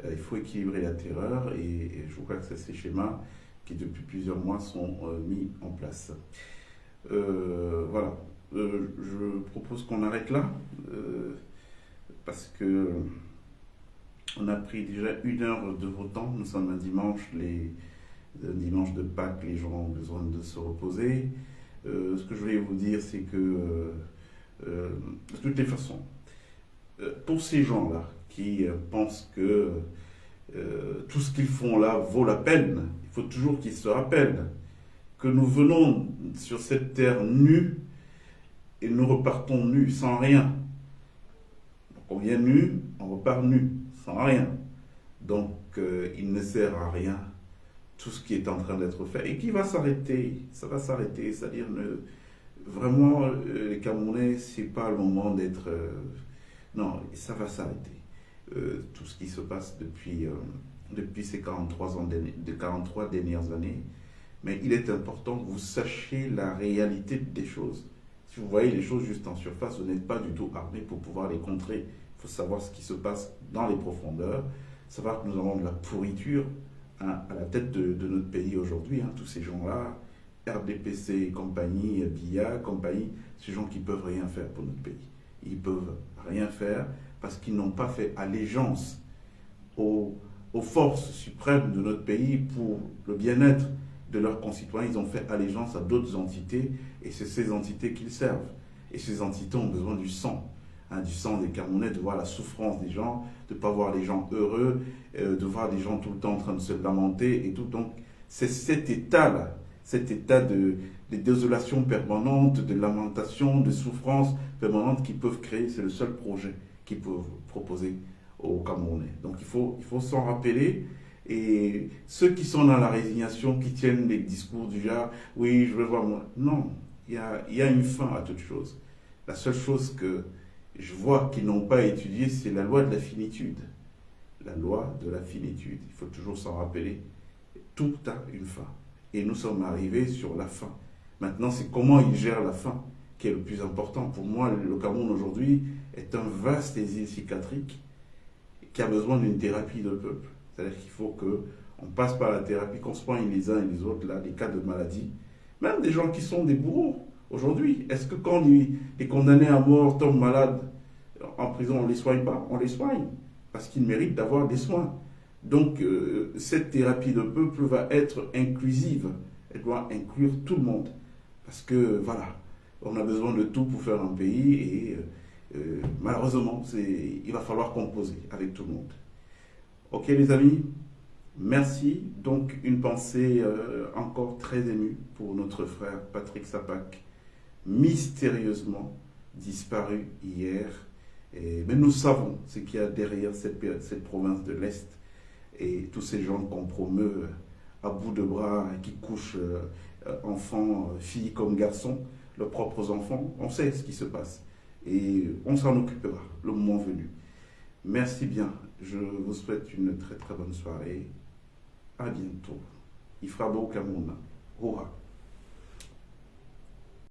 Speaker 1: il faut équilibrer la terreur et je crois que c'est ces schémas qui depuis plusieurs mois sont mis en place. Voilà, je propose qu'on arrête là parce que on a pris déjà 1 heure de votre temps. Nous sommes un dimanche, dimanche de Pâques, les gens ont besoin de se reposer. Ce que je voulais vous dire, c'est que de toutes les façons, pour ces gens-là qui pensent que tout ce qu'ils font là vaut la peine, il faut toujours qu'ils se rappellent que nous venons sur cette terre nue et nous repartons nus, sans rien. Donc on vient nu, on repart nu, sans rien. Donc il ne sert à rien tout ce qui est en train d'être fait et qui va s'arrêter. Ça va s'arrêter, c'est-à-dire vraiment les Camerounais, c'est pas le moment d'être. Non, ça va s'arrêter. Tout ce qui se passe depuis ces 43 dernières années. Mais il est important que vous sachiez la réalité des choses. Si vous voyez les choses juste en surface, vous n'êtes pas du tout armé pour pouvoir les contrer. Il faut savoir ce qui se passe dans les profondeurs, savoir que nous avons de la pourriture à la tête de notre pays aujourd'hui. Tous ces gens-là, RDPC et compagnie, BIA, compagnie, ces gens qui ne peuvent rien faire pour notre pays. Ils ne peuvent rien faire parce qu'ils n'ont pas fait allégeance aux forces suprêmes de notre pays pour le bien-être de leurs concitoyens. Ils ont fait allégeance à d'autres entités et c'est ces entités qu'ils servent. Et ces entités ont besoin du sang des Camerounais, de voir la souffrance des gens, de ne pas voir les gens heureux, de voir les gens tout le temps en train de se lamenter et tout. Donc c'est cet état-là, cet état de désolation permanente, de lamentation, de souffrance permanente qu'ils peuvent créer. C'est le seul projet qu'ils peuvent proposer aux Camerounais. Donc il faut s'en rappeler. Et ceux qui sont dans la résignation, qui tiennent des discours du genre « oui, je veux voir moi », non, il y a une fin à toute chose. La seule chose que je vois qu'ils n'ont pas étudiée, c'est la loi de la finitude. La loi de la finitude, il faut toujours s'en rappeler. Tout a une fin. Et nous sommes arrivés sur la fin. Maintenant, c'est comment ils gèrent la fin qui est le plus important. Pour moi, le Cameroun aujourd'hui est un vaste exil psychiatrique qui a besoin d'une thérapie de peuple. C'est-à-dire qu'il faut qu'on passe par la thérapie, qu'on soigne les uns et les autres, là, les cas de maladie. Même des gens qui sont des bourreaux aujourd'hui. Est-ce que quand les condamnés à mort tombent malades en prison, on ne les soigne pas? On les soigne parce qu'ils méritent d'avoir des soins. Donc, cette thérapie de peuple va être inclusive. Elle doit inclure tout le monde. Parce que, voilà, on a besoin de tout pour faire un pays et malheureusement, il va falloir composer avec tout le monde. Ok les amis, merci. Donc une pensée encore très émue pour notre frère Patrick Sapak, mystérieusement disparu hier. Mais nous savons ce qu'il y a derrière cette province de l'Est et tous ces gens qu'on promeut à bout de bras, qui couchent enfants, filles comme garçons, leurs propres enfants. On sait ce qui se passe et on s'en occupera le moment venu. Merci bien. Je vous souhaite une très très bonne soirée. À bientôt. Il fera beau Cameroun. Hourra.